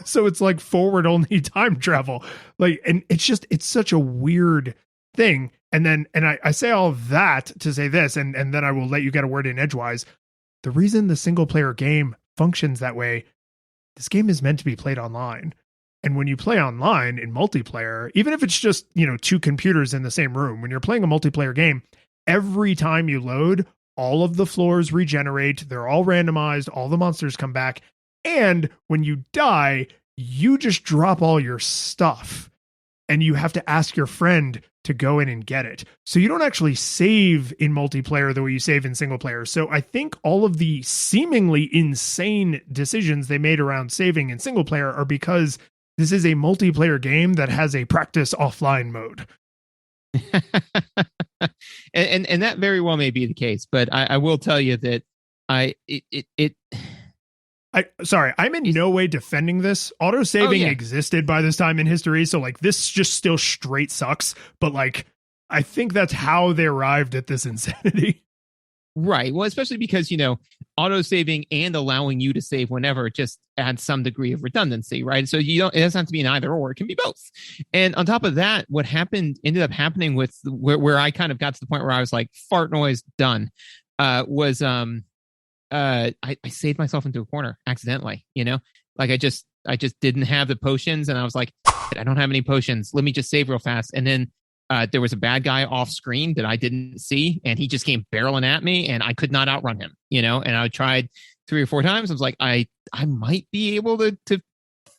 So it's like forward only time travel. Like, and it's such a weird thing. And then, I say all of that to say this, and then I will let you get a word in edgewise. The reason the single player game functions that way, this game is meant to be played online. And when you play online in multiplayer, even if it's just, two computers in the same room, when you're playing a multiplayer game, every time you load, all of the floors regenerate. They're all randomized. All the monsters come back. And when you die, you just drop all your stuff. And you have to ask your friend to go in and get it. So you don't actually save in multiplayer the way you save in single player. So I think all of the seemingly insane decisions they made around saving in single player are because this is a multiplayer game that has a practice offline mode. and that very well may be the case, but I will tell you that I'm in no way defending this. Autosaving existed by this time in history, so like this just still straight sucks. But like, I think that's how they arrived at this insanity. Right. Well, especially because, autosaving and allowing you to save whenever just adds some degree of redundancy, right? So it doesn't have to be an either or, it can be both. And on top of that, what ended up happening with where I kind of got to the point where I was like, fart noise, done, was I saved myself into a corner accidentally, like I just didn't have the potions, and I was like, I don't have any potions. Let me just save real fast. And then there was a bad guy off screen that I didn't see, and he just came barreling at me, and I could not outrun him, and I tried 3 or 4 times. I was like, I might be able to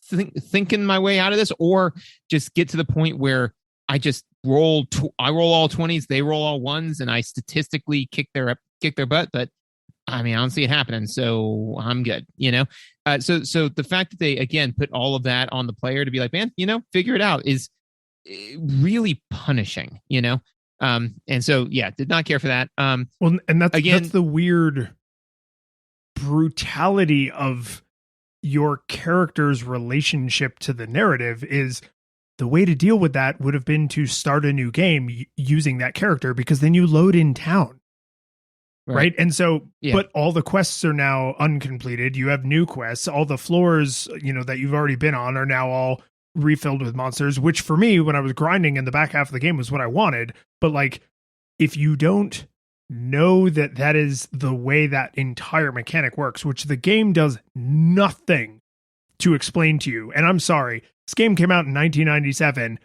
thinking my way out of this, or just get to the point where I just roll all 20s, they roll all 1s, and I statistically kick their butt. But I mean, I don't see it happening, so I'm good, So the fact that they, again, put all of that on the player to be like, man, figure it out, is really punishing, and so did not care for that. Well, and that's the weird brutality of your character's relationship to the narrative. Is the way to deal with that would have been to start a new game using that character, because then you load in town. Right. And so, but all the quests are now uncompleted. You have new quests. All the floors, that you've already been on are now all refilled with monsters, which for me, when I was grinding in the back half of the game, was what I wanted. But like, if you don't know that is the way that entire mechanic works, which the game does nothing to explain to you. And I'm sorry, this game came out in 1997.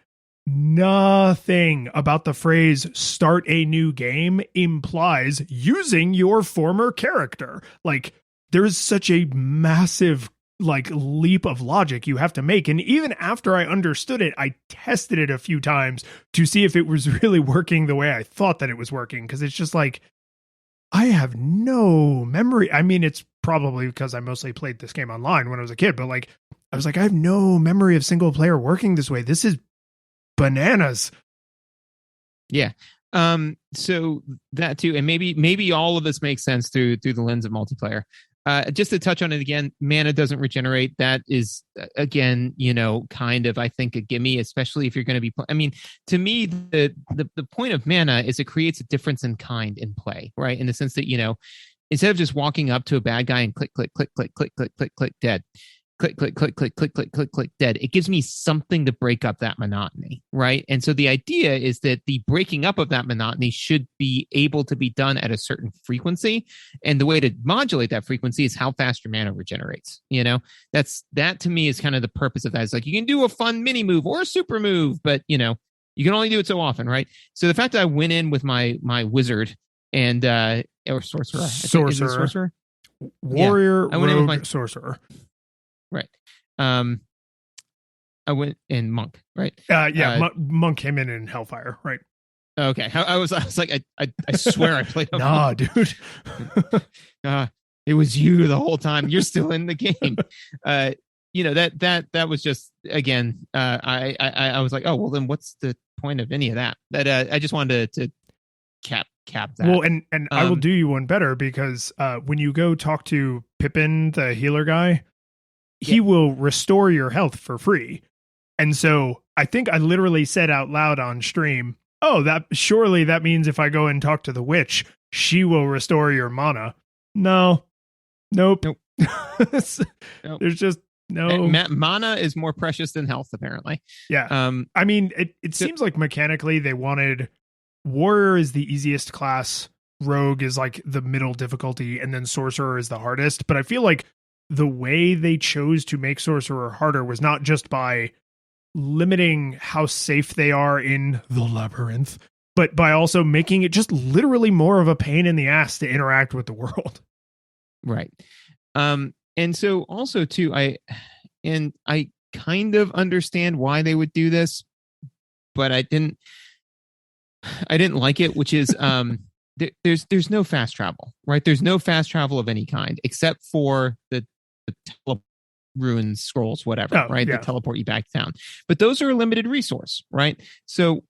Nothing about the phrase start a new game implies using your former character. Like, there's such a massive like leap of logic you have to make. And even after I understood it, I tested it a few times to see if it was really working the way I thought that it was working. Cause it's just like, I have no memory. I mean, it's probably because I mostly played this game online when I was a kid, but like, I was like, I have no memory of single player working this way. This is bananas. Yeah. So that too, and maybe all of this makes sense through the lens of multiplayer. Just to touch on it again, mana doesn't regenerate. That is, again, kind of, I think, a gimme, especially if you're going to be. I mean, to me, the point of mana is it creates a difference in kind in play, right? In the sense that instead of just walking up to a bad guy and click, click, click, click, click, click, click, click, dead. Click, click, click, click, click, click, click, click, dead. It gives me something to break up that monotony, right? And so the idea is that the breaking up of that monotony should be able to be done at a certain frequency. And the way to modulate that frequency is how fast your mana regenerates. That to me is kind of the purpose of that. It's like, you can do a fun mini move or a super move, but you can only do it so often, right? So the fact that I went in with my wizard and or sorcerer, warrior, I went in with my sorcerer. Right. I went in monk, right? Monk came in Hellfire, right? Okay. I was like, I swear I played. Nah, dude. It was you the whole time. You're still in the game. That was just, again, I was like, oh, well, then what's the point of any of that? That I just wanted to cap cap that. Well, and I will do you one better, because when you go talk to Pippin, the healer guy, he will restore your health for free. And so I think I literally said out loud on stream, "Oh, that means if I go and talk to the witch, she will restore your mana." Nope. Nope. There's just no. Mana is more precious than health, apparently. Yeah. I mean, it seems like mechanically they wanted warrior is the easiest class, rogue is like the middle difficulty, and then sorcerer is the hardest. But I feel like the way they chose to make sorcerer harder was not just by limiting how safe they are in the labyrinth, but by also making it just literally more of a pain in the ass to interact with the world. Right. And so also too, I kind of understand why they would do this, but I didn't like it, which is there's no fast travel, right? There's no fast travel of any kind except for the ruins, scrolls, whatever, right? That teleport you back to town. But those are a limited resource, right? So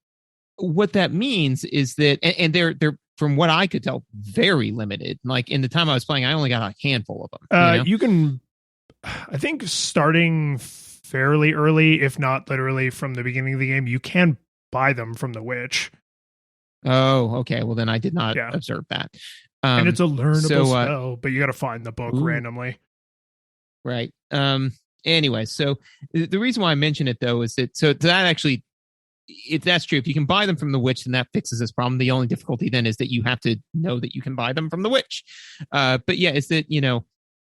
what that means is that, and they're from what I could tell, very limited. Like in the time I was playing, I only got a handful of them. You can, I think, starting fairly early, if not literally from the beginning of the game, you can buy them from the witch. Oh, okay. Well, then I did not observe that. And it's a learnable spell, but you got to find the book randomly. Right. Anyway, so the reason why I mention it though is that actually, if that's true, if you can buy them from the witch, then that fixes this problem. The only difficulty then is that you have to know that you can buy them from the witch. But yeah, it's that,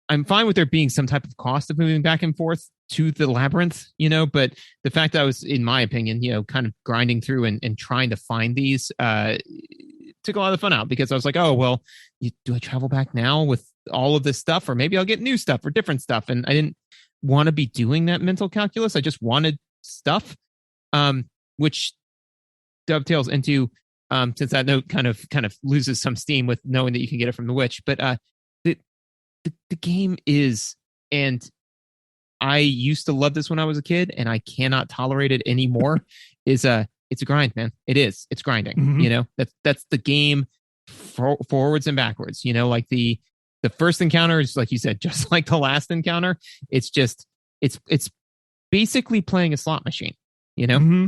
I'm fine with there being some type of cost of moving back and forth to the labyrinth, but the fact that I was, in my opinion, kind of grinding through and trying to find these took a lot of the fun out, because I was like, oh, well, do I travel back now with all of this stuff, or maybe I'll get new stuff or different stuff? And I didn't want to be doing that mental calculus. I just wanted stuff. Which dovetails into, since that note kind of loses some steam with knowing that you can get it from the witch. But the game is, and I used to love this when I was a kid, and I cannot tolerate it anymore. It's a grind, man. It's grinding. Mm-hmm. That's the game forwards and backwards. Like the first encounter is, like you said, just like the last encounter. It's just it's basically playing a slot machine. Mm-hmm.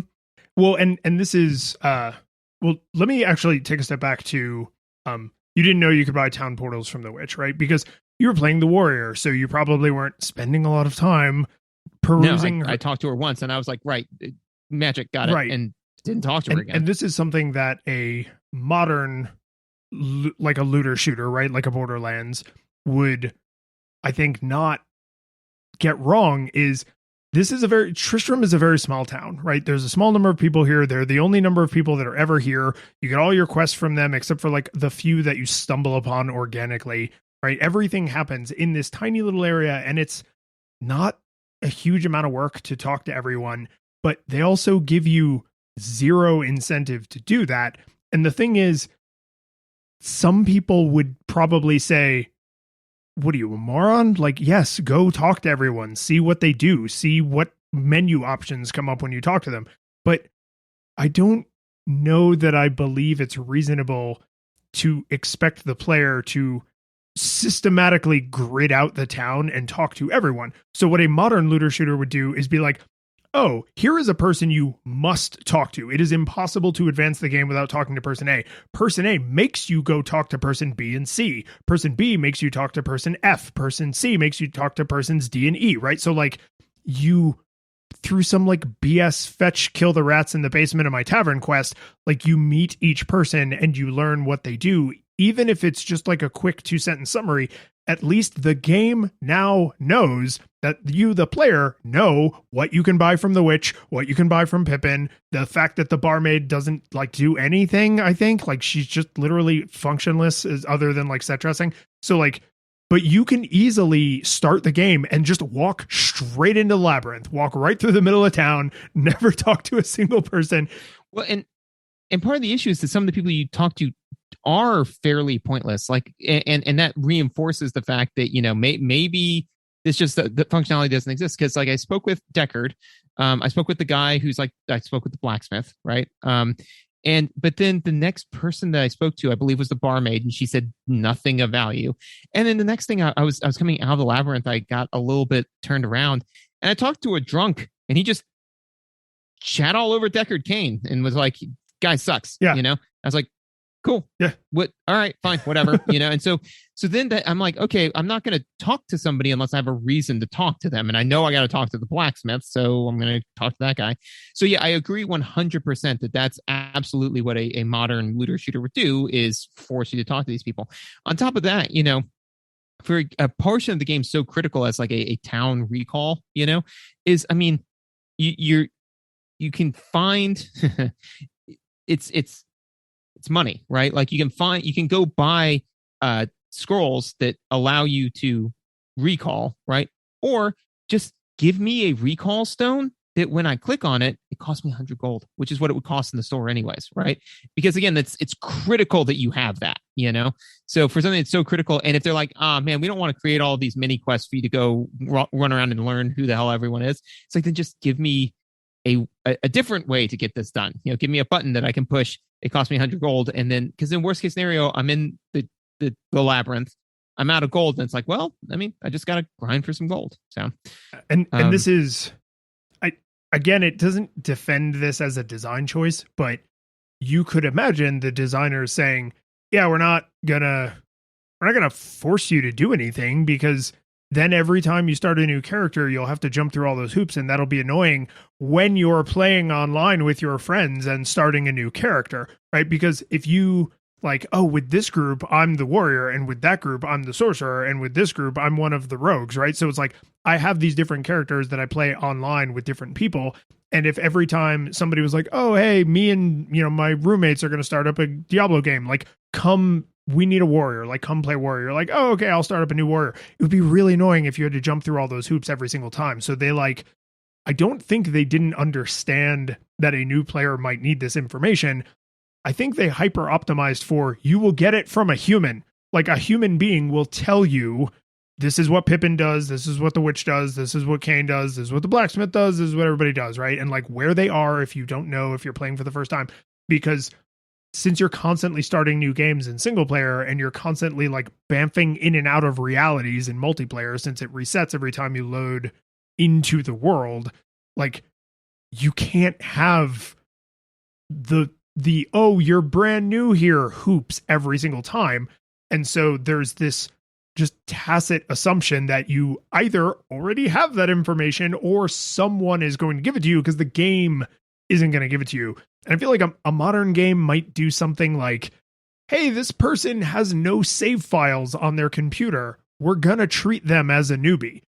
Well, and this is well, let me actually take a step back to you didn't know you could buy town portals from the witch, right? Because you were playing the warrior, so you probably weren't spending a lot of time perusing. No, I talked to her once, and I was like, right, magic, got it, and didn't talk to her again. And this is something that a modern, like a looter shooter, right, like a Borderlands, would, I think, not get wrong. Is Tristram is a very small town, right? There's a small number of people here. They're the only number of people that are ever here. You get all your quests from them, except for like the few that you stumble upon organically, right? Everything happens in this tiny little area, and it's not a huge amount of work to talk to everyone, but they also give you zero incentive to do that. And the thing is, some people would probably say, what are you, a moron? Like, yes, go talk to everyone, see what they do, see what menu options come up when you talk to them. But I don't know that I believe it's reasonable to expect the player to systematically grid out the town and talk to everyone. So what a modern looter shooter would do is be like, oh, here is a person you must talk to. It is impossible to advance the game without talking to person A. Person A makes you go talk to person B and C. Person B makes you talk to person F. Person C makes you talk to persons D and E, right? So like you, through some like BS fetch kill the rats in the basement of my tavern quest, like you meet each person and you learn what they do. Even if it's just like a quick 2-sentence summary, at least the game now knows that you, the player, know what you can buy from the witch, what you can buy from Pippin. The fact that the barmaid doesn't like do anything, I think, like she's just literally functionless as other than like set dressing. So like, but you can easily start the game and just walk straight into the labyrinth, walk right through the middle of town, never talk to a single person. Well, and part of the issue is that some of the people you talk to are fairly pointless. Like, and that reinforces the fact that, maybe it's just the functionality doesn't exist. Cause like I spoke with Deckard, I spoke with the guy who's like, I spoke with the blacksmith, right? But then the next person that I spoke to, I believe, was the barmaid, and she said nothing of value. And then the next thing, I was coming out of the labyrinth, I got a little bit turned around, and I talked to a drunk, and he just chat all over Deckard Cain and was like, "Guy sucks." Yeah. I was like, "Cool, yeah, what? All right, fine, whatever." And so then I'm like, okay, I'm not going to talk to somebody unless I have a reason to talk to them, and I know I got to talk to the blacksmith, so I'm going to talk to that guy. So yeah, I agree 100% that that's absolutely what a modern looter shooter would do, is force you to talk to these people. On top of that, for a portion of the game so critical as like a town recall, is, I mean, you can find it's money, right? Like you can go buy scrolls that allow you to recall, right? Or just give me a recall stone that when I click on it, it costs me 100 gold, which is what it would cost in the store anyways, right? Because again, it's critical that you have that, So for something that's so critical, and if they're like, man, we don't want to create all of these mini quests for you to go run around and learn who the hell everyone is, it's like, then just give me a different way to get this done. Give me a button that I can push. It costs me 100 gold, and then, because in worst case scenario, I'm in the labyrinth, I'm out of gold, and it's like, well, I mean, I just gotta grind for some gold. So, and this is, again, it doesn't defend this as a design choice, but you could imagine the designers saying, "Yeah, we're not gonna force you to do anything, because then every time you start a new character, you'll have to jump through all those hoops, and that'll be annoying when you're playing online with your friends and starting a new character," right? Because if you like, oh, with this group, I'm the warrior, and with that group, I'm the sorcerer, and with this group, I'm one of the rogues, right? So it's like, I have these different characters that I play online with different people. And if every time somebody was like, oh, hey, me and, my roommates are going to start up a Diablo game, like, we need a warrior, like, come play warrior. Like, oh, okay, I'll start up a new warrior. It would be really annoying if you had to jump through all those hoops every single time. So they I don't think they didn't understand that a new player might need this information. I think they hyper optimized for, you will get it from a human. Like, a human being will tell you, this is what Pippin does, this is what the witch does, this is what Cain does, this is what the blacksmith does, this is what everybody does, right? And like, where they are if you don't know, if you're playing for the first time. Because since you're constantly starting new games in single player, and you're constantly like bamfing in and out of realities in multiplayer, since it resets every time you load into the world, like, you can't have the oh, you're brand new here hoops every single time. And so there's this just tacit assumption that you either already have that information, or someone is going to give it to you, because the game isn't going to give it to you. And I feel like a modern game might do something like, hey, this person has no save files on their computer, we're going to treat them as a newbie,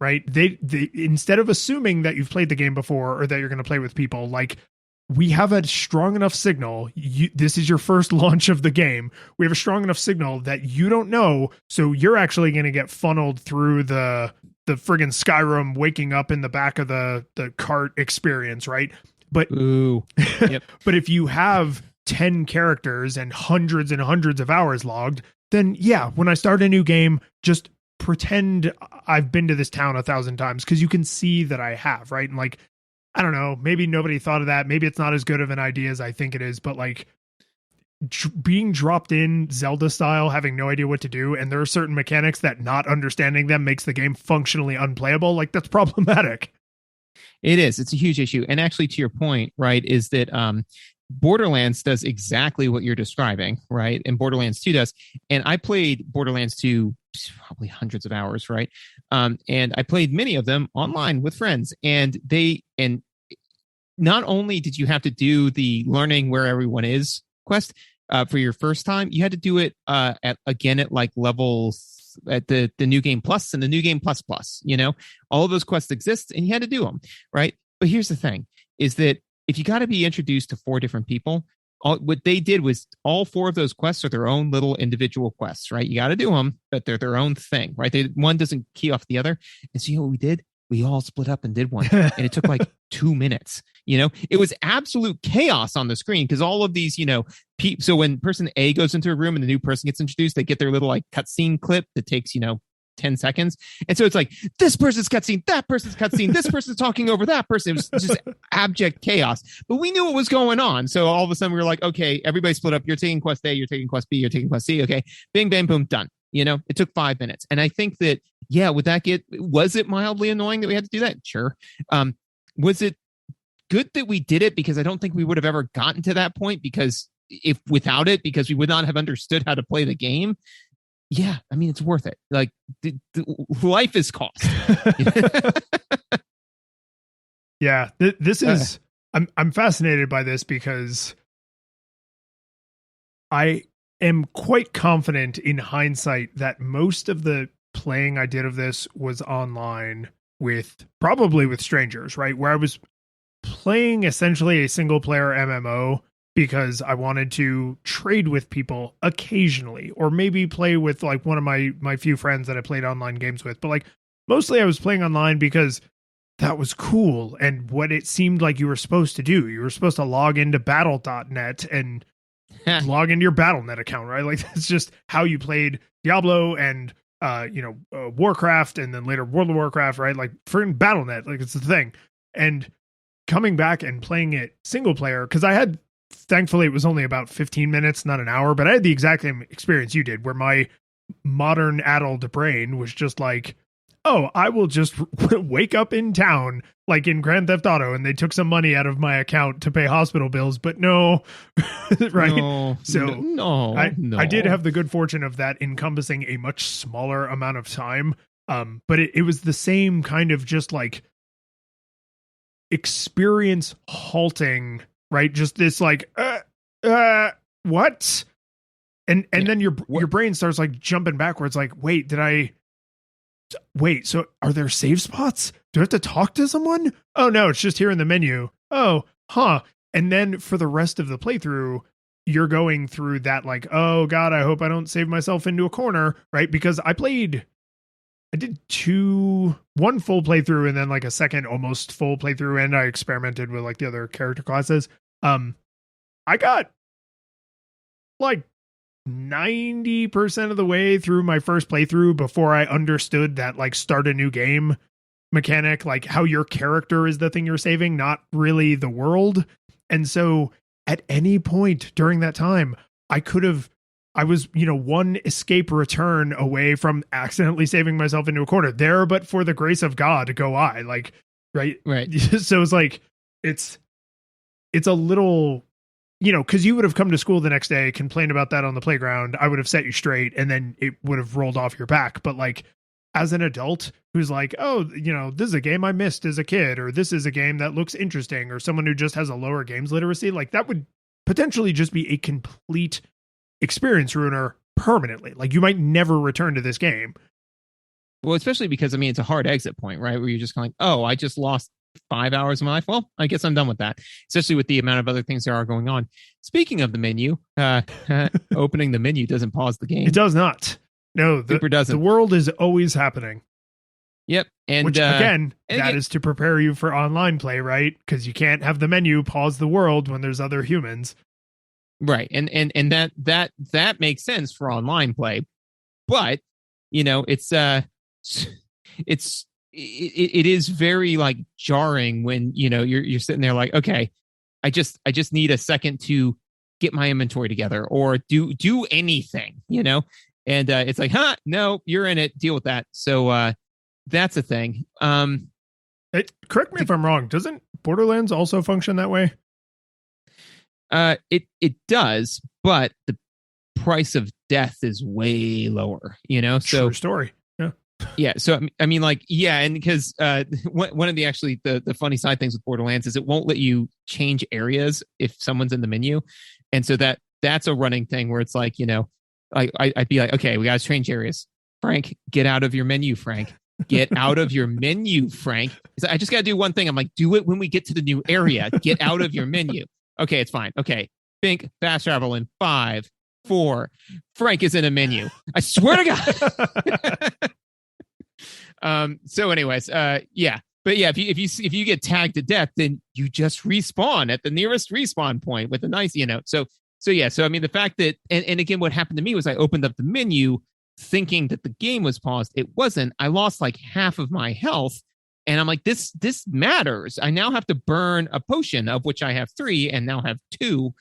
right? They instead of assuming that you've played the game before, or that you're going to play with people, like, we have a strong enough signal. This is your first launch of the game. We have a strong enough signal that you don't know. So you're actually going to get funneled through the friggin' Skyrim waking up in the back of the cart experience, right? But, ooh, yep. But if you have 10 characters and hundreds of hours logged, then yeah, when I start a new game, just pretend I've been to this town 1,000 times, because you can see that I have, right? And like, I don't know, maybe nobody thought of that. Maybe it's not as good of an idea as I think it is, but like, being dropped in Zelda style, having no idea what to do, and there are certain mechanics that not understanding them makes the game functionally unplayable, like, that's problematic. It is. It's a huge issue. And actually, to your point, right, is that Borderlands does exactly what you're describing, right? And Borderlands 2 does. And I played Borderlands 2 probably hundreds of hours, right? And I played many of them online with friends. And not only did you have to do the learning where everyone is quest for your first time, you had to do it at like levels at the new game plus and the new game plus. All of those quests exist, and you had to do them, right? But here's the thing: is that if you got to be introduced to 4 different people, what they did was all 4 of those quests are their own little individual quests, right? You got to do them, but they're their own thing, right? One doesn't key off the other. And so, what we did? We all split up and did one, and it took like 2 minutes. It was absolute chaos on the screen, because all of these, so when person A goes into a room and the new person gets introduced, they get their little like cutscene clip that takes, 10 seconds. And so it's like, this person's cutscene, that person's cutscene, this person's talking over that person. It was just abject chaos. But we knew what was going on. So all of a sudden we were like, okay, everybody split up. You're taking quest A, you're taking quest B, you're taking quest C. Okay, bing, bang, boom, done. It took 5 minutes. And I think that, was it mildly annoying that we had to do that? Sure. Was it good that we did it? Because I don't think we would have ever gotten to that point, because because we would not have understood how to play the game. Yeah, I mean, it's worth it. Like, life is cost. Yeah, this is. I'm fascinated by this because I am quite confident in hindsight that most of the playing I did of this was online probably with strangers, right? Where I was playing essentially a single player MMO because I wanted to trade with people occasionally, or maybe play with like one of my few friends that I played online games with. But like mostly I was playing online because that was cool and what it seemed like you were supposed to do. You were supposed to log into battle.net and log into your BattleNet account, right? Like that's just how you played Diablo and Warcraft, and then later World of Warcraft, right? Like for BattleNet, like it's the thing. And coming back and playing it single player, because thankfully it was only about 15 minutes, not an hour, but I had the exact same experience you did, where my modern adult brain was just like, oh, I will just wake up in town, like in Grand Theft Auto, and they took some money out of my account to pay hospital bills, but no, right? No, I did have the good fortune of that encompassing a much smaller amount of time. But it was the same kind of just like experience halting, right? Just this like, what? And then your brain starts like jumping backwards, like, so are there save spots? Do I have to talk to someone? Oh no, it's just here in the menu. Oh, huh. And then for the rest of the playthrough, you're going through that like, oh God, I hope I don't save myself into a corner, right? Because I did one full playthrough and then like a second almost full playthrough, and I experimented with like the other character classes. I got like 90% of the way through my first playthrough before I understood that like start a new game mechanic, like how your character is the thing you're saving, not really the world. And so at any point during that time, I was, one escape return away from accidentally saving myself into a corner there, but for the grace of God, go I, like, right. So it's like, it's a little, because you would have come to school the next day, complained about that on the playground. I would have set you straight, and then it would have rolled off your back. But like, as an adult who's like, oh, this is a game I missed as a kid, or this is a game that looks interesting, or someone who just has a lower games literacy, like that would potentially just be a complete experience ruiner permanently. Like you might never return to this game. Well, especially because, I mean, it's a hard exit point, right? Where you're just going, oh, I just lost 5 hours of my life. Well, I guess I'm done with that, especially with the amount of other things there are going on. Speaking of the menu, opening the menu doesn't pause the game. It does not. No, the world is always happening. Yep. And which again, is to prepare you for online play, right? Because you can't have the menu pause the world when there's other humans. Right. And that makes sense for online play. But, it is very like jarring when, you're sitting there like, okay, I just need a second to get my inventory together or do anything, and it's like, no, you're in it. Deal with that. So that's a thing. Correct me if I'm wrong. Doesn't Borderlands also function that way? It does, but the price of death is way lower, so true story. Yeah. So, I mean, like, yeah. And because one of the funny side things with Borderlands is it won't let you change areas if someone's in the menu. And so that's a running thing where it's like, I'd be like, okay, we got to change areas. Frank, get out of your menu, Frank. Get out of your menu, Frank. I just got to do one thing. I'm like, do it when we get to the new area. Get out of your menu. Okay, it's fine. Okay. Think fast travel in 5, 4. Frank is in a menu. I swear to God. So anyways, yeah. But yeah, if you get tagged to death, then you just respawn at the nearest respawn point with a nice, So yeah. So I mean, the fact that, and again, what happened to me was I opened up the menu thinking that the game was paused. It wasn't. I lost like half of my health. And I'm like, this matters. I now have to burn a potion, of which I have 3 and now have 2.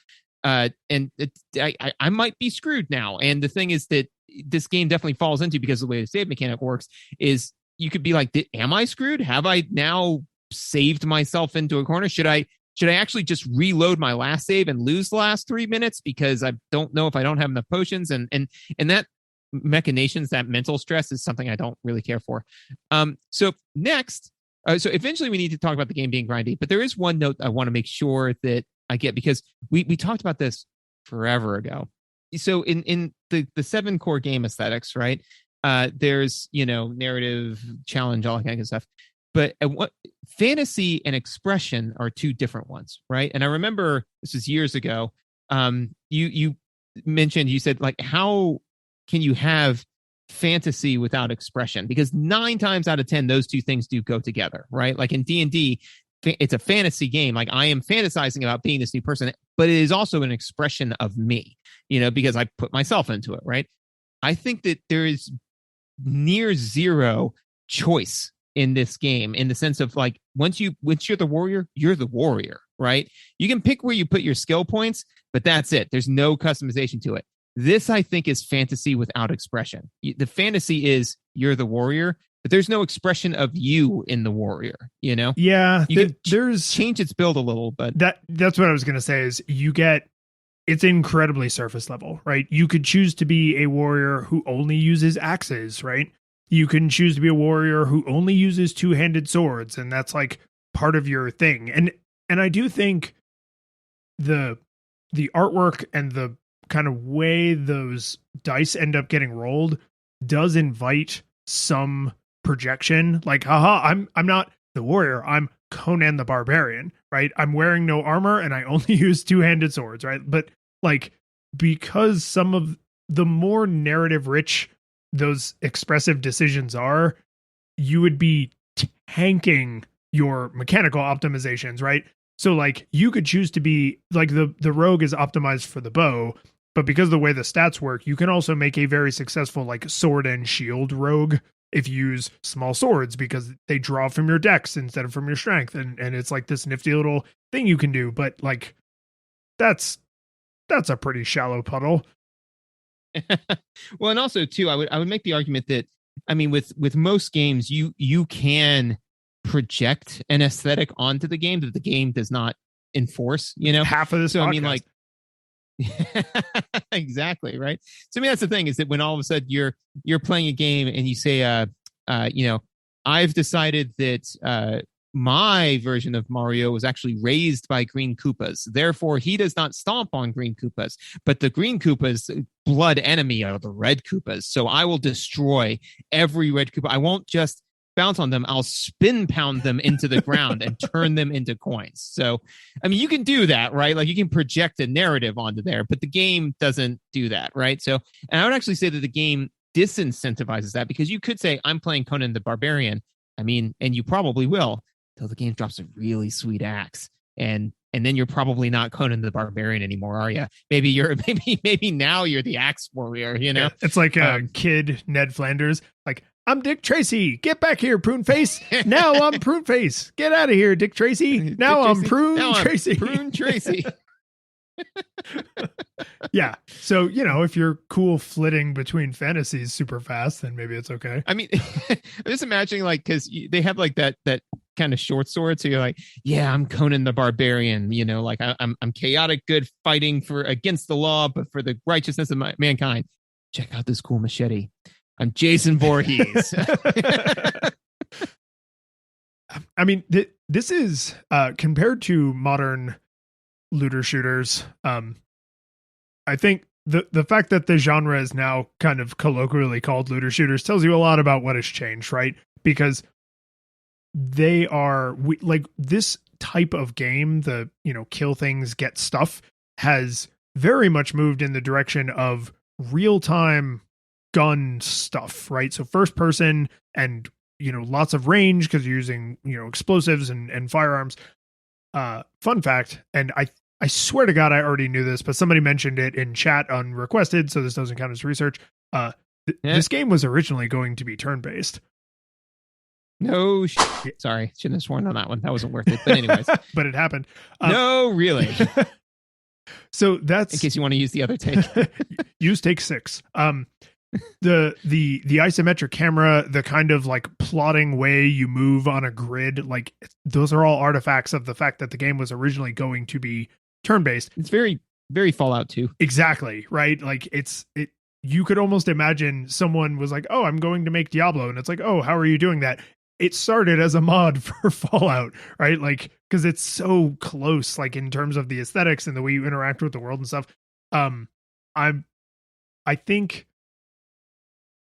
And I might be screwed now. And the thing is that this game definitely falls into, because the way the save mechanic works is you could be like, am I screwed? Have I now saved myself into a corner? Should I actually just reload my last save and lose the last 3 minutes because I don't know if I don't have enough potions? And that machinations, that mental stress is something I don't really care for. So next, so eventually we need to talk about the game being grindy, but there is one note I want to make sure that I get, because we talked about this forever ago. So in the 7 core game aesthetics, right? There's, narrative, challenge, all that kind of stuff. But what fantasy and expression are 2 different ones, right? And I remember this was years ago. You mentioned, you said, like, how can you have fantasy without expression? Because 9 times out of 10, those 2 things do go together, right? Like in D&D, it's a fantasy game. Like, I am fantasizing about being this new person, but it is also an expression of me, because I put myself into it, right? I think that there is near zero choice in this game, in the sense of, like, once you're the warrior, you're the warrior, right? You can pick where you put your skill points, but that's it. There's no customization to it. This, I think, is fantasy without expression. The fantasy is you're the warrior, but there's no expression of you in the warrior, Yeah, you can there's change its build a little, but that's what I was going to say is it's incredibly surface level, right? You could choose to be a warrior who only uses axes, right? You can choose to be a warrior who only uses 2-handed swords, and that's like part of your thing. And I do think the artwork and the kind of way those dice end up getting rolled does invite some projection. Like, haha, I'm not the warrior, I'm Conan the Barbarian, right? I'm wearing no armor and I only use 2-handed swords, right? But like, because some of the more narrative rich those expressive decisions are, you would be tanking your mechanical optimizations, right? So like, you could choose to be like the rogue is optimized for the bow, but because of the way the stats work, you can also make a very successful like sword and shield rogue if you use small swords, because they draw from your dex instead of from your strength, and it's like this nifty little thing you can do. But like, that's a pretty shallow puddle. Well, and also too, I would make the argument that, I mean, with most games, you can project an aesthetic onto the game that the game does not enforce. Half of this, so podcast. I mean, like, exactly, right? So I mean, that's the thing, is that when all of a sudden you're playing a game and you say, I've decided that my version of Mario was actually raised by green Koopas, therefore he does not stomp on green Koopas, but the green Koopas blood enemy are the red Koopas, so I will destroy every red Koopa. I won't just bounce on them, I'll spin pound them into the ground and turn them into coins. So, I mean, you can do that, right? Like, you can project a narrative onto there, but the game doesn't do that, right? So, and I would actually say that the game disincentivizes that, because you could say, I'm playing Conan the Barbarian. I mean, and you probably will, till the game drops a really sweet axe. And then you're probably not Conan the Barbarian anymore, are you? Maybe now you're the axe warrior, Yeah, it's like a kid Ned Flanders, like, I'm Dick Tracy. Get back here, Prune Face. Now I'm Prune Face. Get out of here, Dick Tracy. Now I'm Prune Tracy. Prune Tracy. Yeah. So, if you're cool flitting between fantasies super fast, then maybe it's okay. I mean, I'm just imagining, like, because they have like that kind of short sword. So you're like, yeah, I'm Conan the Barbarian. Like, I'm chaotic good, fighting against the law, but for the righteousness of mankind. Check out this cool machete. I'm Jason Voorhees. I mean, this is compared to modern looter shooters. I think the fact that the genre is now kind of colloquially called looter shooters tells you a lot about what has changed, right? Because they are like, this type of game, the kill things, get stuff, has very much moved in the direction of real-time gun stuff, right? So first person, and lots of range because you're using explosives and firearms. Fun fact, and I swear to God I already knew this, but somebody mentioned it in chat unrequested, so this doesn't count as research. Yeah. This game was originally going to be turn-based. No, sorry, shouldn't have sworn on that one. That wasn't worth it. But anyways, but it happened. No, really. So that's in case you want to use the other take. Use take 6. The isometric camera, the kind of like plotting way you move on a grid, like those are all artifacts of the fact that the game was originally going to be turn-based. It's very, very Fallout 2. Exactly, right? Like you could almost imagine someone was like, "Oh, I'm going to make Diablo." And it's like, "Oh, how are you doing that?" It started as a mod for Fallout, right? Like, because it's so close, like in terms of the aesthetics and the way you interact with the world and stuff. I think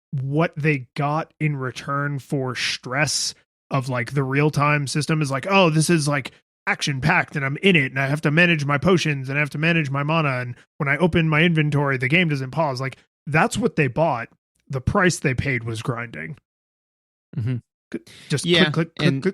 what they got in return for stress of like the real-time system is like, oh, this is like action packed and I'm in it and I have to manage my potions and I have to manage my mana. And when I open my inventory, the game doesn't pause. Like that's what they bought. The price they paid was grinding. Mm-hmm. Just click, and yeah,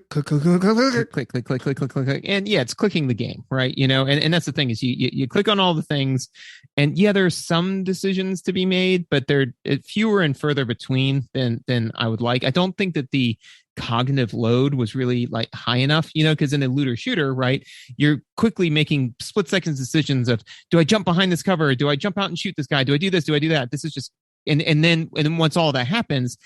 it's clicking the game, right? You know, and that's the thing is you click on all the things, and yeah, there's some decisions to be made, but they're fewer and further between than I would like. I don't think that the cognitive load was really like high enough, you know, because in a looter shooter, right, you're quickly making split seconds decisions of, do I jump behind this cover? Do I jump out and shoot this guy? Do I do this? Do I do that? This is just, and then once all that happens,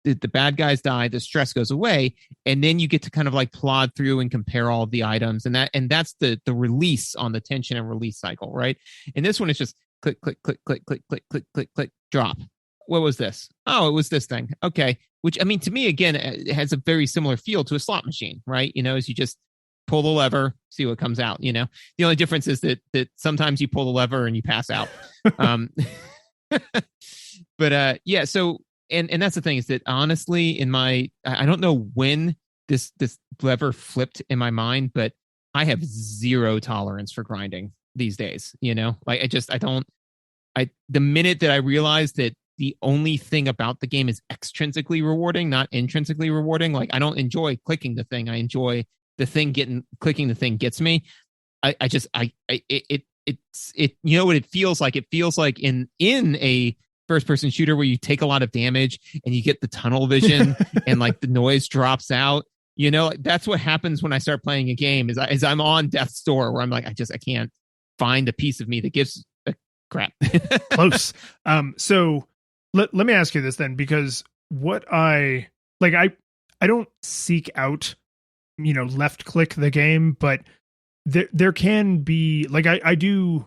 the bad guys die, the stress goes away, and then you get to kind of like plod through and compare all of the items, and that's the release on the tension and release cycle, right? And this one is just click, click, click, click, click, click, click, click, click, drop. What was this? Oh, it was this thing. Okay. Which, I mean, to me, again, it has a very similar feel to a slot machine, right? You know, as you just pull the lever, see what comes out, you know? The only difference is that sometimes you pull the lever and you pass out. But yeah, so, and that's the thing is that honestly, I don't know when this lever flipped in my mind, but I have zero tolerance for grinding these days, you know? Like, the minute that I realized that the only thing about the game is extrinsically rewarding, not intrinsically rewarding. Like, I don't enjoy clicking the thing. I enjoy the thing clicking the thing gets me. It's you know what it feels like? It feels like in a first person shooter where you take a lot of damage and you get the tunnel vision and like the noise drops out. You know, that's what happens when I start playing a game is I'm on death's door where I'm like, I can't find a piece of me that gives a crap. Close. So let me ask you this then, because what I don't seek out, you know, left click the game, but there can be like, I do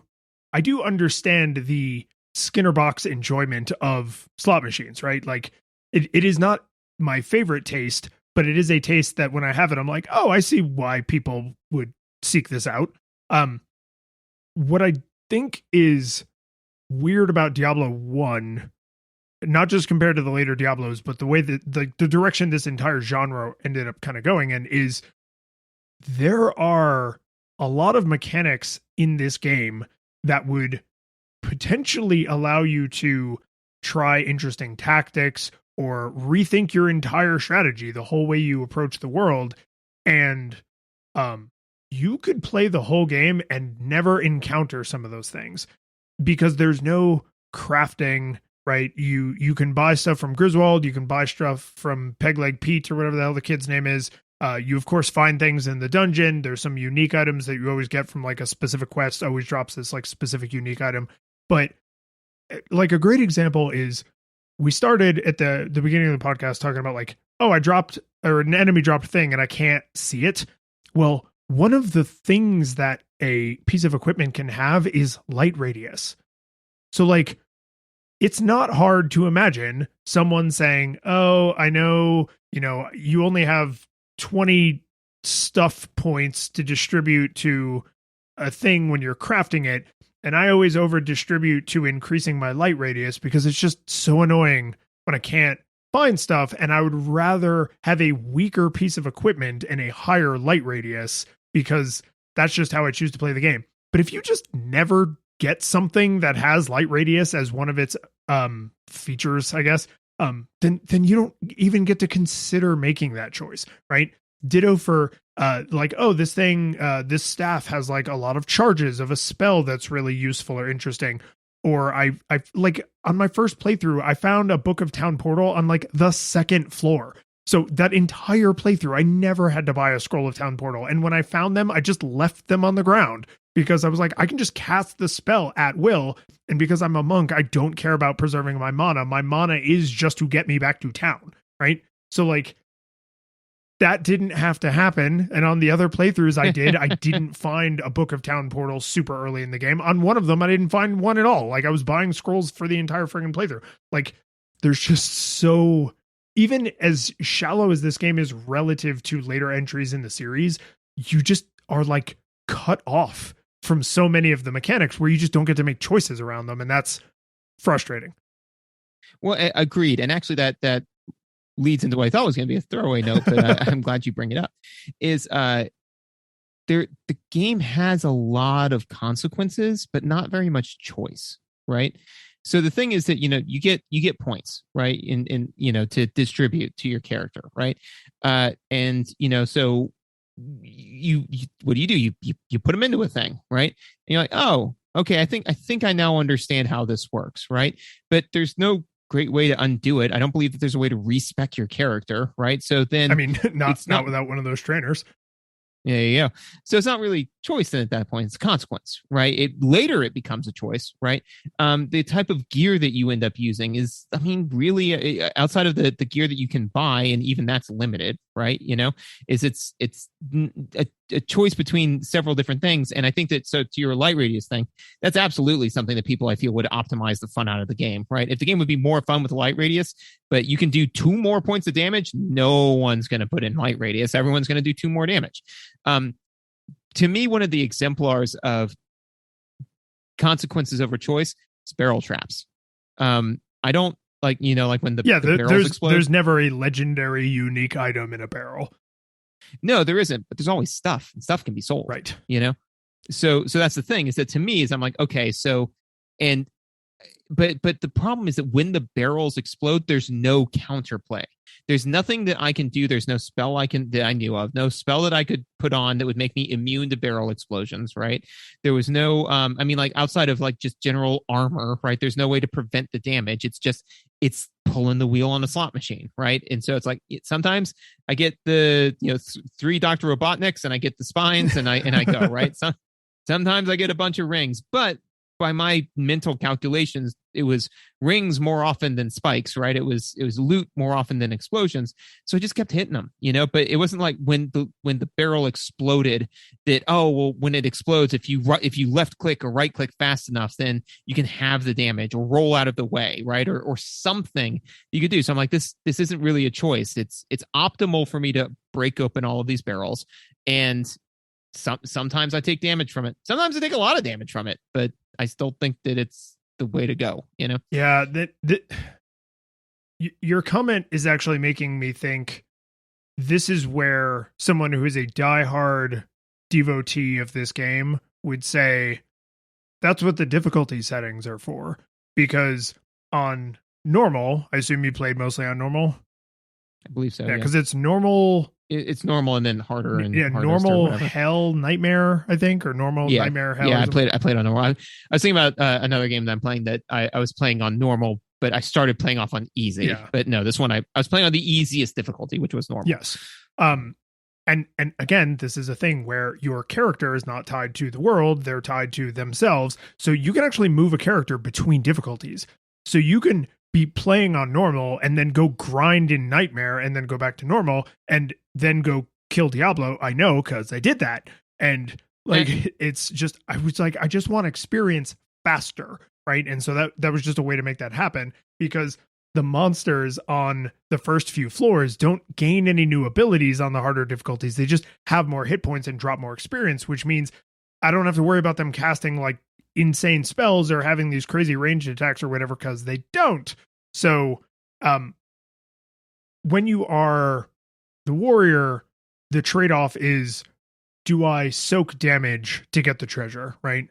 understand the Skinner box enjoyment of slot machines, right? Like it is not my favorite taste, but it is a taste that when I have it, I'm like, oh, I see why people would seek this out. What I think is weird about Diablo 1, not just compared to the later Diablos, but the way that the direction this entire genre ended up kind of going in, is there are a lot of mechanics in this game that would potentially allow you to try interesting tactics or rethink your entire strategy, the whole way you approach the world. And you could play the whole game and never encounter some of those things because there's no crafting, right? You can buy stuff from Griswold, you can buy stuff from Pegleg Pete or whatever the hell the kid's name is. You of course find things in the dungeon. There's some unique items that you always get from like a specific quest, always drops this like specific unique item. But like a great example is we started at the beginning of the podcast talking about like, oh, an enemy dropped a thing and I can't see it. Well, one of the things that a piece of equipment can have is light radius. So like, it's not hard to imagine someone saying, oh, I know, you know, you only have 20 stuff points to distribute to a thing when you're crafting it. And I always over distribute to increasing my light radius because it's just so annoying when I can't find stuff. And I would rather have a weaker piece of equipment and a higher light radius because that's just how I choose to play the game. But if you just never get something that has light radius as one of its features, I guess, then you don't even get to consider making that choice, right? Ditto for like, oh, this thing, this staff has like a lot of charges of a spell that's really useful or interesting. or I like on my first playthrough, I found a Book of Town portal on like the second floor. So that entire playthrough, I never had to buy a Scroll of Town portal. And when I found them, I just left them on the ground because I was like, I can just cast the spell at will. And because I'm a monk, I don't care about preserving my mana. My mana is just to get me back to town, right? So like that didn't have to happen. And on the other playthroughs I did, I didn't find a Book of Town portal super early in the game. On one of them, I didn't find one at all. Like I was buying scrolls for the entire friggin' playthrough. Like there's just so, even as shallow as this game is relative to later entries in the series, you just are like cut off from so many of the mechanics where you just don't get to make choices around them. And that's frustrating. Well, agreed. And actually that leads into what I thought was going to be a throwaway note, but I'm glad you bring it up, is the game has a lot of consequences, but not very much choice, right? So the thing is that, you get points, right? In to distribute to your character, right? And so you what do? You put them into a thing, right? And you're like, oh, okay, I think I now understand how this works, right? But there's no great way to undo it. I don't believe that there's a way to respec your character, right? So then, I mean, not without one of those trainers. Yeah. So it's not really choice then at that point. It's a consequence, right? Later it becomes a choice, right? The type of gear that you end up using is, I mean, really outside of the gear that you can buy, and even that's limited, right? It's a choice between several different things. And I think that, so to your light radius thing, that's absolutely something that people I feel would optimize the fun out of the game, right? If the game would be more fun with light radius, but you can do 2 more points of damage, no one's going to put in light radius. Everyone's going to do 2 more damage. To me, one of the exemplars of consequences over choice is barrel traps. I don't like, like when the barrels explode. There's never a legendary unique item in a barrel. No, there isn't, but there's always stuff, and stuff can be sold. Right. So that's the thing, is that to me is I'm like, okay, so, and but the problem is that when the barrels explode, there's no counterplay. There's nothing that I can do. There's no spell that I knew of. No spell that I could put on that would make me immune to barrel explosions, right? There was no, I mean, like outside of like just general armor, right? There's no way to prevent the damage. It's pulling the wheel on a slot machine, right? And so it's like, sometimes I get the, 3 Dr. Robotniks and I get the spines and I go, right? So sometimes I get a bunch of rings, but by my mental calculations, it was rings more often than spikes, right? It was loot more often than explosions. So I just kept hitting them, but it wasn't like when the barrel exploded that, oh, well, when it explodes, if you left click or right click fast enough, then you can have the damage or roll out of the way, right? Or something you could do. So I'm like, this isn't really a choice. It's optimal for me to break open all of these barrels, and sometimes I take damage from it. Sometimes I take a lot of damage from it, but I still think that it's the way to go, Yeah, your comment is actually making me think this is where someone who is a diehard devotee of this game would say that's what the difficulty settings are for. Because on normal, I assume you played mostly on normal? I believe so. Yeah, because it's normal. It's normal and then harder and normal hell nightmare, I think, or normal nightmare hell. Yeah, I played on normal. I was thinking about another game that I'm playing that I was playing on normal, but I started playing off on easy. Yeah. But no, this one I was playing on the easiest difficulty, which was normal. Yes. And again, this is a thing where your character is not tied to the world; they're tied to themselves. So you can actually move a character between difficulties. So you can be playing on normal and then go grind in nightmare and then go back to normal and then go kill Diablo. I know, because I did that. And like, it's just, I was like, I just want experience faster. Right. And so that was just a way to make that happen, because the monsters on the first few floors don't gain any new abilities on the harder difficulties. They just have more hit points and drop more experience, which means I don't have to worry about them casting like insane spells or having these crazy ranged attacks or whatever, because they don't. So when you are the warrior, the trade-off is, do I soak damage to get the treasure, right?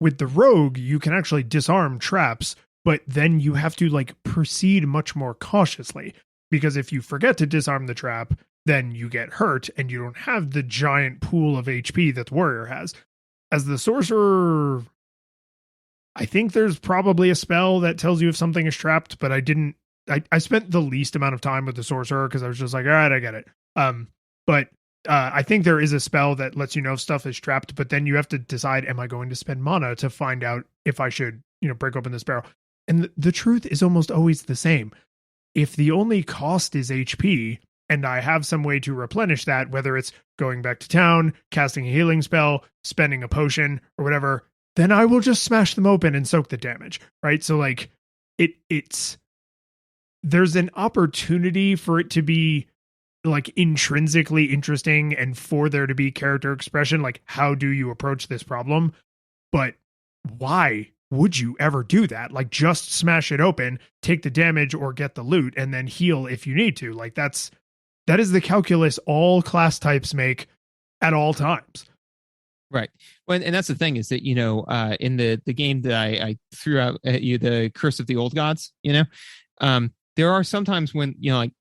With the rogue, you can actually disarm traps, but then you have to like proceed much more cautiously, because if you forget to disarm the trap, then you get hurt and you don't have the giant pool of HP that the warrior has. As the sorcerer, I think there's probably a spell that tells you if something is trapped, but I spent the least amount of time with the sorcerer because I was just like, all right, I get it. But I think there is a spell that lets you know if stuff is trapped, but then you have to decide, am I going to spend mana to find out if I should, break open this barrel? And the truth is almost always the same. If the only cost is HP and I have some way to replenish that, whether it's going back to town, casting a healing spell, spending a potion or whatever, then I will just smash them open and soak the damage, right? So like it's there's an opportunity for it to be like intrinsically interesting and for there to be character expression, like how do you approach this problem? But why would you ever do that? Like just smash it open, take the damage or get the loot and then heal if you need to. Like that is the calculus all class types make at all times. Right. Well, and that's the thing is that, in the game that I threw out at you, the Curse of the Old Gods, there are sometimes when, like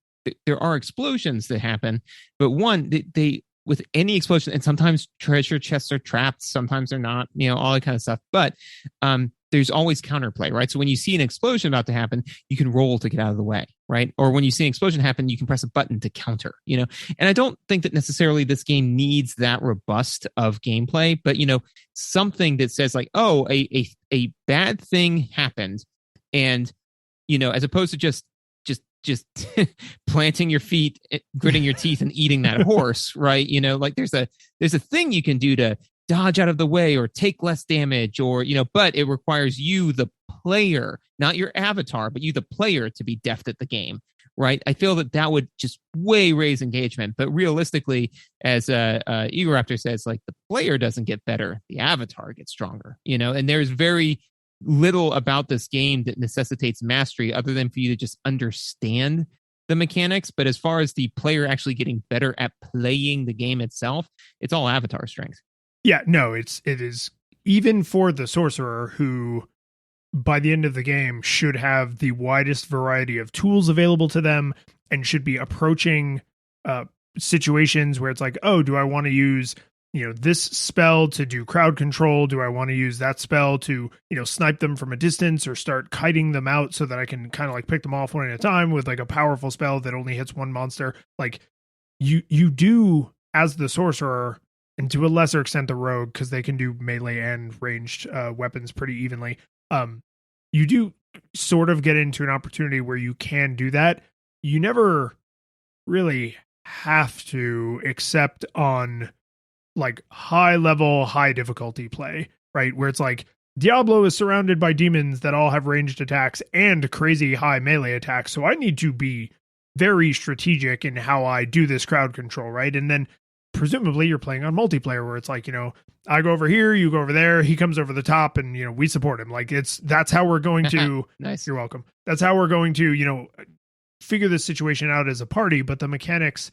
there are explosions that happen, but one, they with any explosion, and sometimes treasure chests are trapped, sometimes they're not, all that kind of stuff. But there's always counterplay, right? So when you see an explosion about to happen, you can roll to get out of the way, right? Or when you see an explosion happen, you can press a button to counter, And I don't think that necessarily this game needs that robust of gameplay, but something that says like, oh, a bad thing happened, and as opposed to just planting your feet, gritting your teeth, and eating that horse, right? Like there's a thing you can do to dodge out of the way or take less damage, or but it requires you, the player, not your avatar, but you, the player, to be deft at the game, right? I feel that would just way raise engagement, but realistically, as Eagle Raptor says, like the player doesn't get better, the avatar gets stronger, and there's very little about this game that necessitates mastery other than for you to just understand the mechanics. But as far as the player actually getting better at playing the game itself, it's all avatar strength. Yeah, no, it is even for the sorcerer who by the end of the game should have the widest variety of tools available to them and should be approaching situations where it's like, oh, do I want to use this spell to do crowd control? Do I want to use that spell to, snipe them from a distance or start kiting them out so that I can kind of like pick them off one at a time with like a powerful spell that only hits one monster? Like you do as the sorcerer, and to a lesser extent the rogue, because they can do melee and ranged weapons pretty evenly. You do sort of get into an opportunity where you can do that. You never really have to, except on like high level, high difficulty play, right? Where it's like Diablo is surrounded by demons that all have ranged attacks and crazy high melee attacks. So I need to be very strategic in how I do this crowd control, right? And then presumably you're playing on multiplayer where it's like, I go over here, you go over there, he comes over the top, and we support him. Like that's how we're going to Nice. You're welcome. That's how we're going to, figure this situation out as a party, but the mechanics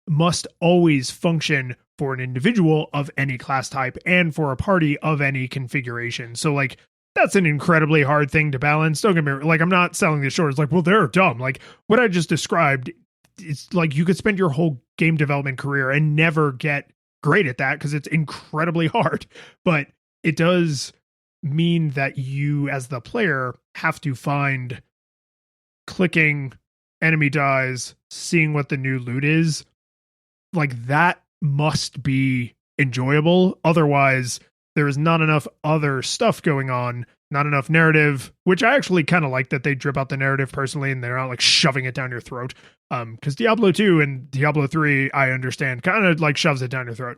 must always function for an individual of any class type and for a party of any configuration. So like that's an incredibly hard thing to balance. Don't get me wrong, like I'm not selling this short. It's like, well, they're dumb. Like what I just described, it's like you could spend your whole game development career and never get great at that because it's incredibly hard. But it does mean that you as the player have to find clicking, enemy dies, seeing what the new loot is. Like that must be enjoyable. Otherwise, there is not enough other stuff going on, not enough narrative, which I actually kind of like that they drip out the narrative personally and they're not like shoving it down your throat. Because Diablo 2 and Diablo 3, I understand, kind of like shoves it down your throat.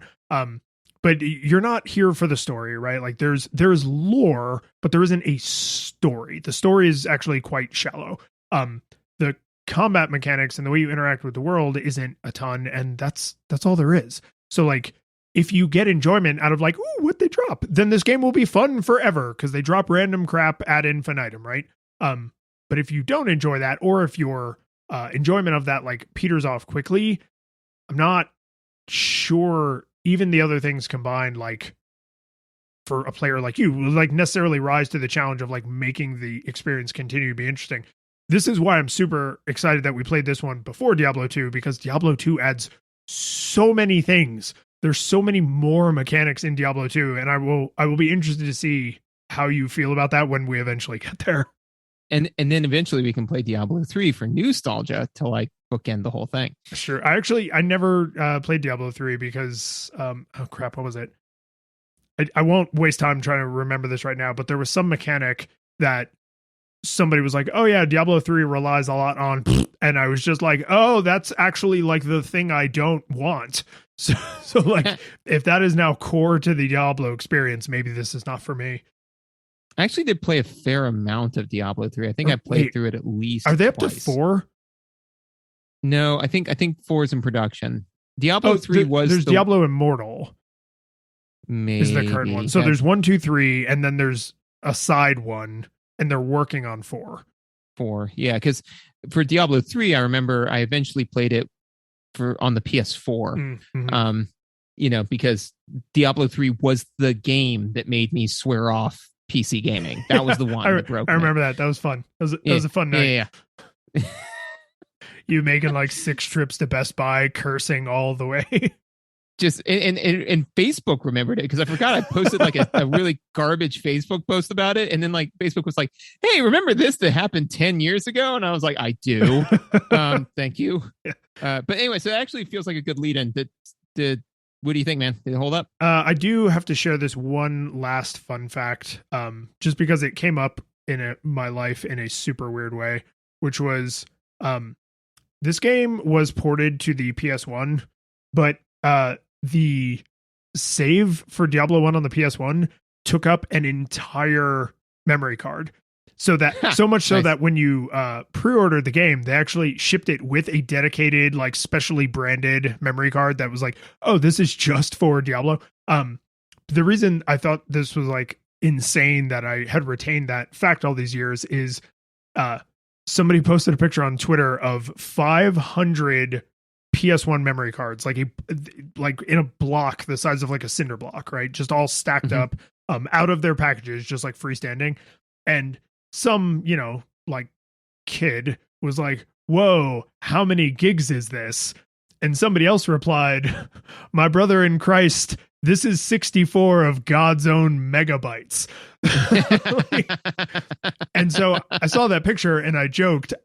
But you're not here for the story, right? Like there's lore, but there isn't a story. The story is actually quite shallow. The combat mechanics and the way you interact with the world isn't a ton, and that's all there is. So like if you get enjoyment out of like, ooh, what they drop, then this game will be fun forever because they drop random crap ad infinitum, right? But if you don't enjoy that, or if your enjoyment of that like peters off quickly, I'm not sure even the other things combined, like for a player like you, will like necessarily rise to the challenge of like making the experience continue to be interesting. This is why I'm super excited that we played this one before Diablo 2, because Diablo 2 adds so many things. There's so many more mechanics in Diablo 2, and I will be interested to see how you feel about that when we eventually get there. And then eventually we can play Diablo 3 for nostalgia to like bookend the whole thing. Sure. I never played Diablo 3 because oh crap, what was it? I won't waste time trying to remember this right now, but there was some mechanic that somebody was like, oh yeah, Diablo 3 relies a lot on, and I was just like, oh, that's actually like the thing I don't want. So like, if that is now core to the Diablo experience, maybe this is not for me. I actually did play a fair amount of Diablo 3. I think I played through it at least Are they up twice. to 4? No, I think 4 is in production. Diablo 3 there's Diablo Immortal. Maybe Is the current one. So there's 1, 2, 3, and then there's a side one, and they're working on 4. 4, yeah, because for Diablo 3, I remember I eventually played it on the PS4. Mm-hmm. Because Diablo 3 was the game that made me swear off PC gaming. That was the one that broke I remember that. That was fun. That was a fun night. Yeah. You making like 6 trips to Best Buy, cursing all the way. Just and Facebook remembered it because I forgot I posted like a really garbage Facebook post about it, and then like Facebook was like, "Hey, remember this that happened 10 years ago?" And I was like, "I do." Thank you. But anyway, so it actually feels like a good lead-in. What do you think, man? Did it hold up? I do have to share this one last fun fact, just because it came up in my life in a super weird way, which was this game was ported to the PS1, but the save for Diablo 1 on the PS1 took up an entire memory card. So much so nice. that when you pre-ordered the game, they actually shipped it with a dedicated, like specially branded memory card that was like, oh, this is just for Diablo. The reason I thought this was like insane that I had retained that fact all these years is somebody posted a picture on Twitter of 500 PS1 memory cards, like in a block the size of like a cinder block, right? Just all stacked up out of their packages, just like freestanding. And some, like kid was like, whoa, how many gigs is this? And somebody else replied, my brother in Christ, this is 64 of God's own megabytes. And so I saw that picture and I joked,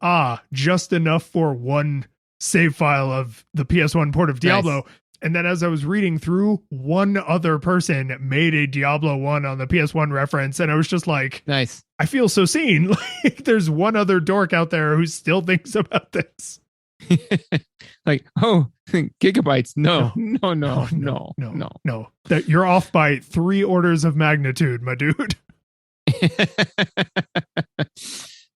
just enough for one save file of the PS1 port of Diablo. Nice. And then as I was reading through, one other person made a Diablo 1 on the PS1 reference. And I was just like, nice. I feel so seen. Like there's one other dork out there who still thinks about this. Like, oh, gigabytes. No. That you're off by 3 orders of magnitude, my dude.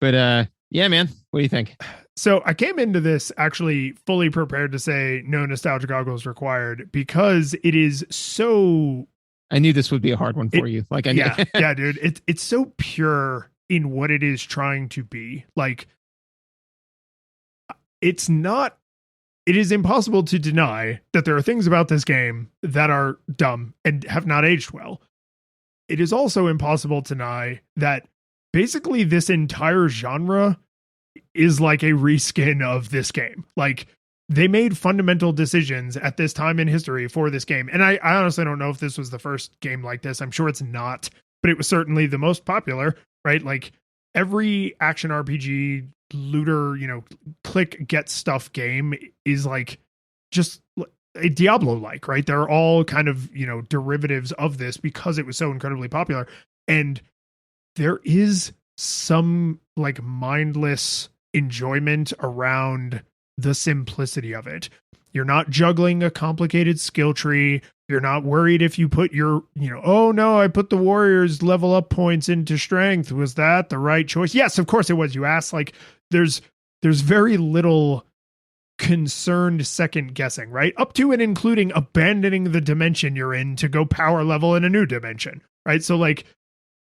But yeah, man, what do you think? So I came into this actually fully prepared to say no nostalgia goggles required because it is so. I knew this would be a hard one for you. Like, yeah, dude. It's so pure in what it is trying to be. Like, it's not. It is impossible to deny that there are things about this game that are dumb and have not aged well. It is also impossible to deny that basically this entire genre is like a reskin of this game. Like they made fundamental decisions at this time in history for this game. And I honestly don't know if this was the first game like this. I'm sure it's not, but it was certainly the most popular, right? Like every action RPG looter, click get stuff game is like just a Diablo-like, right? They're all kind of, derivatives of this because it was so incredibly popular. And there is some like mindless enjoyment around the simplicity of it. You're not juggling a complicated skill tree. You're not worried if you put your, oh no, I put the warrior's level up points into strength. Was that the right choice? Yes, of course it was. You asked, like, there's very little concerned second guessing, right? Up to and including abandoning the dimension you're in to go power level in a new dimension, right? So like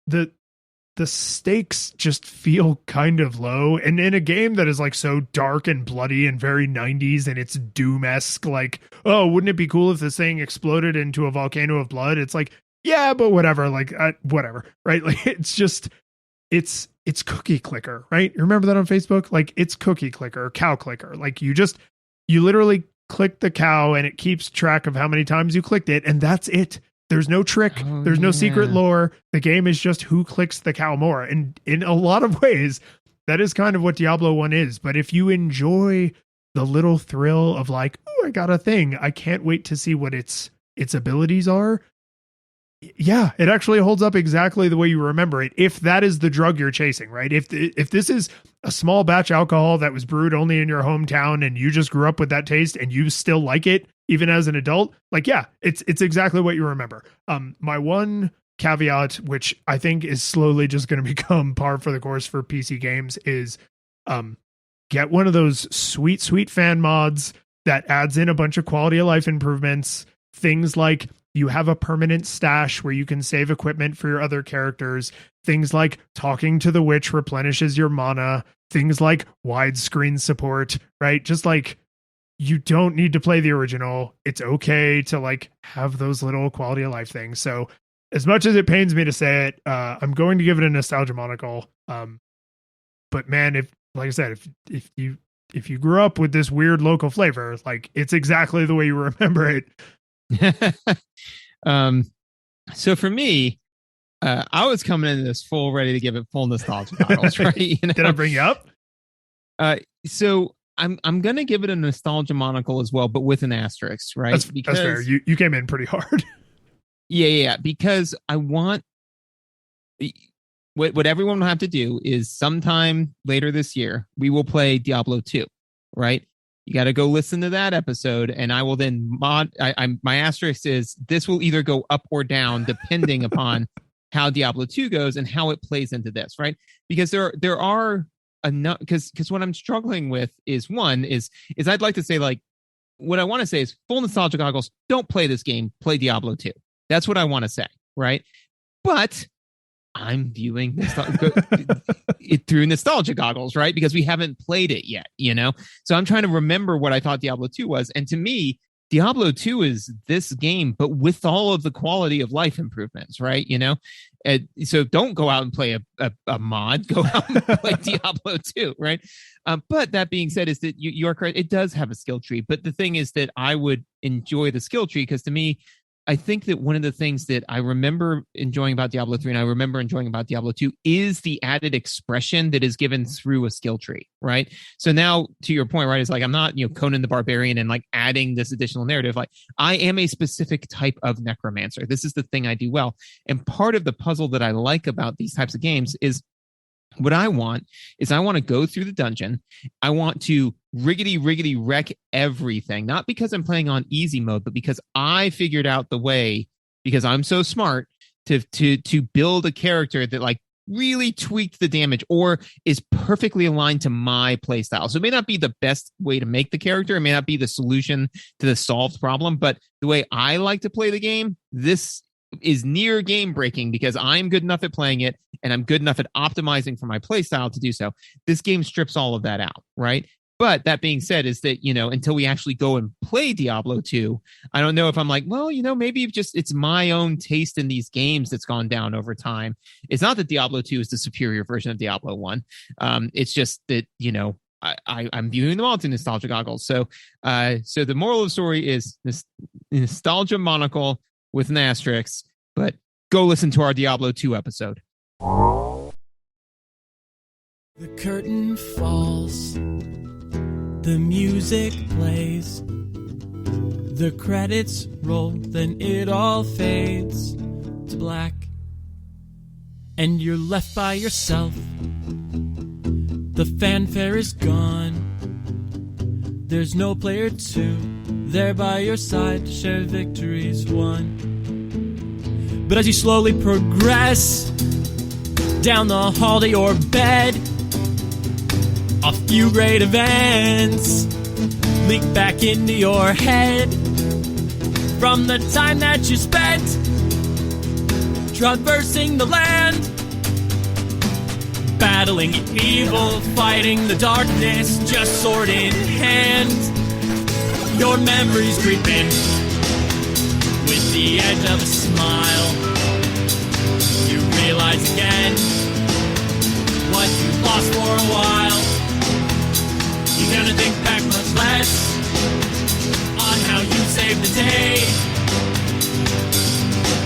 the stakes just feel kind of low. And in a game that is like so dark and bloody and very 90s and it's Doom-esque, like, oh, wouldn't it be cool if this thing exploded into a volcano of blood? It's like, yeah, but whatever, like, whatever, right? Like, it's just, it's cookie clicker, right? You remember that on Facebook? Like, it's cookie clicker, cow clicker. Like, you literally click the cow and it keeps track of how many times you clicked it. And that's it. There's no trick. There's no secret lore. The game is just who clicks the cow more. And in a lot of ways, that is kind of what Diablo 1 is. But if you enjoy the little thrill of like, oh, I got a thing, I can't wait to see what its abilities are. Yeah, it actually holds up exactly the way you remember it. If that is the drug you're chasing, right? If this is a small batch alcohol that was brewed only in your hometown and you just grew up with that taste and you still like it, even as an adult, like, yeah, it's exactly what you remember. My one caveat, which I think is slowly just going to become par for the course for PC games, is get one of those sweet fan mods that adds in a bunch of quality of life improvements, things like you have a permanent stash where you can save equipment for your other characters. Things like talking to the witch replenishes your mana. Things like widescreen support, right? Just like, you don't need to play the original. It's okay to like have those little quality of life things. So as much as it pains me to say it, I'm going to give it a nostalgia monocle. But man, if, like I said, if you grew up with this weird local flavor, like, it's exactly the way you remember it. So for me, I was coming into this full ready to give it full nostalgia goggles, right? You know? Did I bring you up? So I'm gonna give it a nostalgia monocle as well, but with an asterisk, right? That's fair. You came in pretty hard. Yeah. Because I want what everyone will have to do is sometime later this year we will play Diablo 2, right? You got to go listen to that episode, and I will then my asterisk is this will either go up or down depending upon how Diablo 2 goes and how it plays into this, right? Because there are enough, because what I'm struggling with is I'd like to say, like, what I want to say is full nostalgia goggles, don't play this game, play Diablo 2. That's what I want to say, right? But I'm viewing it through nostalgia goggles, right? Because we haven't played it yet, you know? So I'm trying to remember what I thought Diablo 2 was. And to me, Diablo 2 is this game, but with all of the quality of life improvements, right? You know? So don't go out and play a mod, go out and play Diablo 2, right? But that being said, is that you are correct. It does have a skill tree. But the thing is that I would enjoy the skill tree because to me, I think that one of the things that I remember enjoying about Diablo 3 and I remember enjoying about Diablo 2 is the added expression that is given through a skill tree, right? So now to your point, right, it's like I'm not, Conan the Barbarian and like adding this additional narrative. Like I am a specific type of necromancer. This is the thing I do well. And part of the puzzle that I like about these types of games is what I want to go through the dungeon. I want to riggedy wreck everything, not because I'm playing on easy mode, but because I figured out the way, because I'm so smart to build a character that like really tweaked the damage or is perfectly aligned to my playstyle. So it may not be the best way to make the character. It may not be the solution to the solved problem, but the way I like to play the game, this is near game breaking because I'm good enough at playing it and I'm good enough at optimizing for my playstyle to do so. This game strips all of that out, right? But that being said, is that, until we actually go and play Diablo 2, I don't know if I'm like, well, maybe it's my own taste in these games that's gone down over time. It's not that Diablo 2 is the superior version of Diablo 1. It's just that, I'm viewing them all through nostalgia goggles. So the moral of the story is this nostalgia monocle with an asterisk, but go listen to our Diablo 2 episode. The curtain falls, the music plays, the credits roll, then it all fades to black, and you're left by yourself. The fanfare is gone, there's no player two there by your side to share victories won. But as you slowly progress down the hall to your bed, a few great events leak back into your head from the time that you spent traversing the land, battling evil, fighting the darkness, just sword in hand. Your memories creep in with the edge of a smile. You realize again what you lost for a while. You're gonna think back much less on how you saved the day.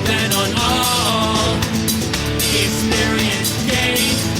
than on all the experience gained.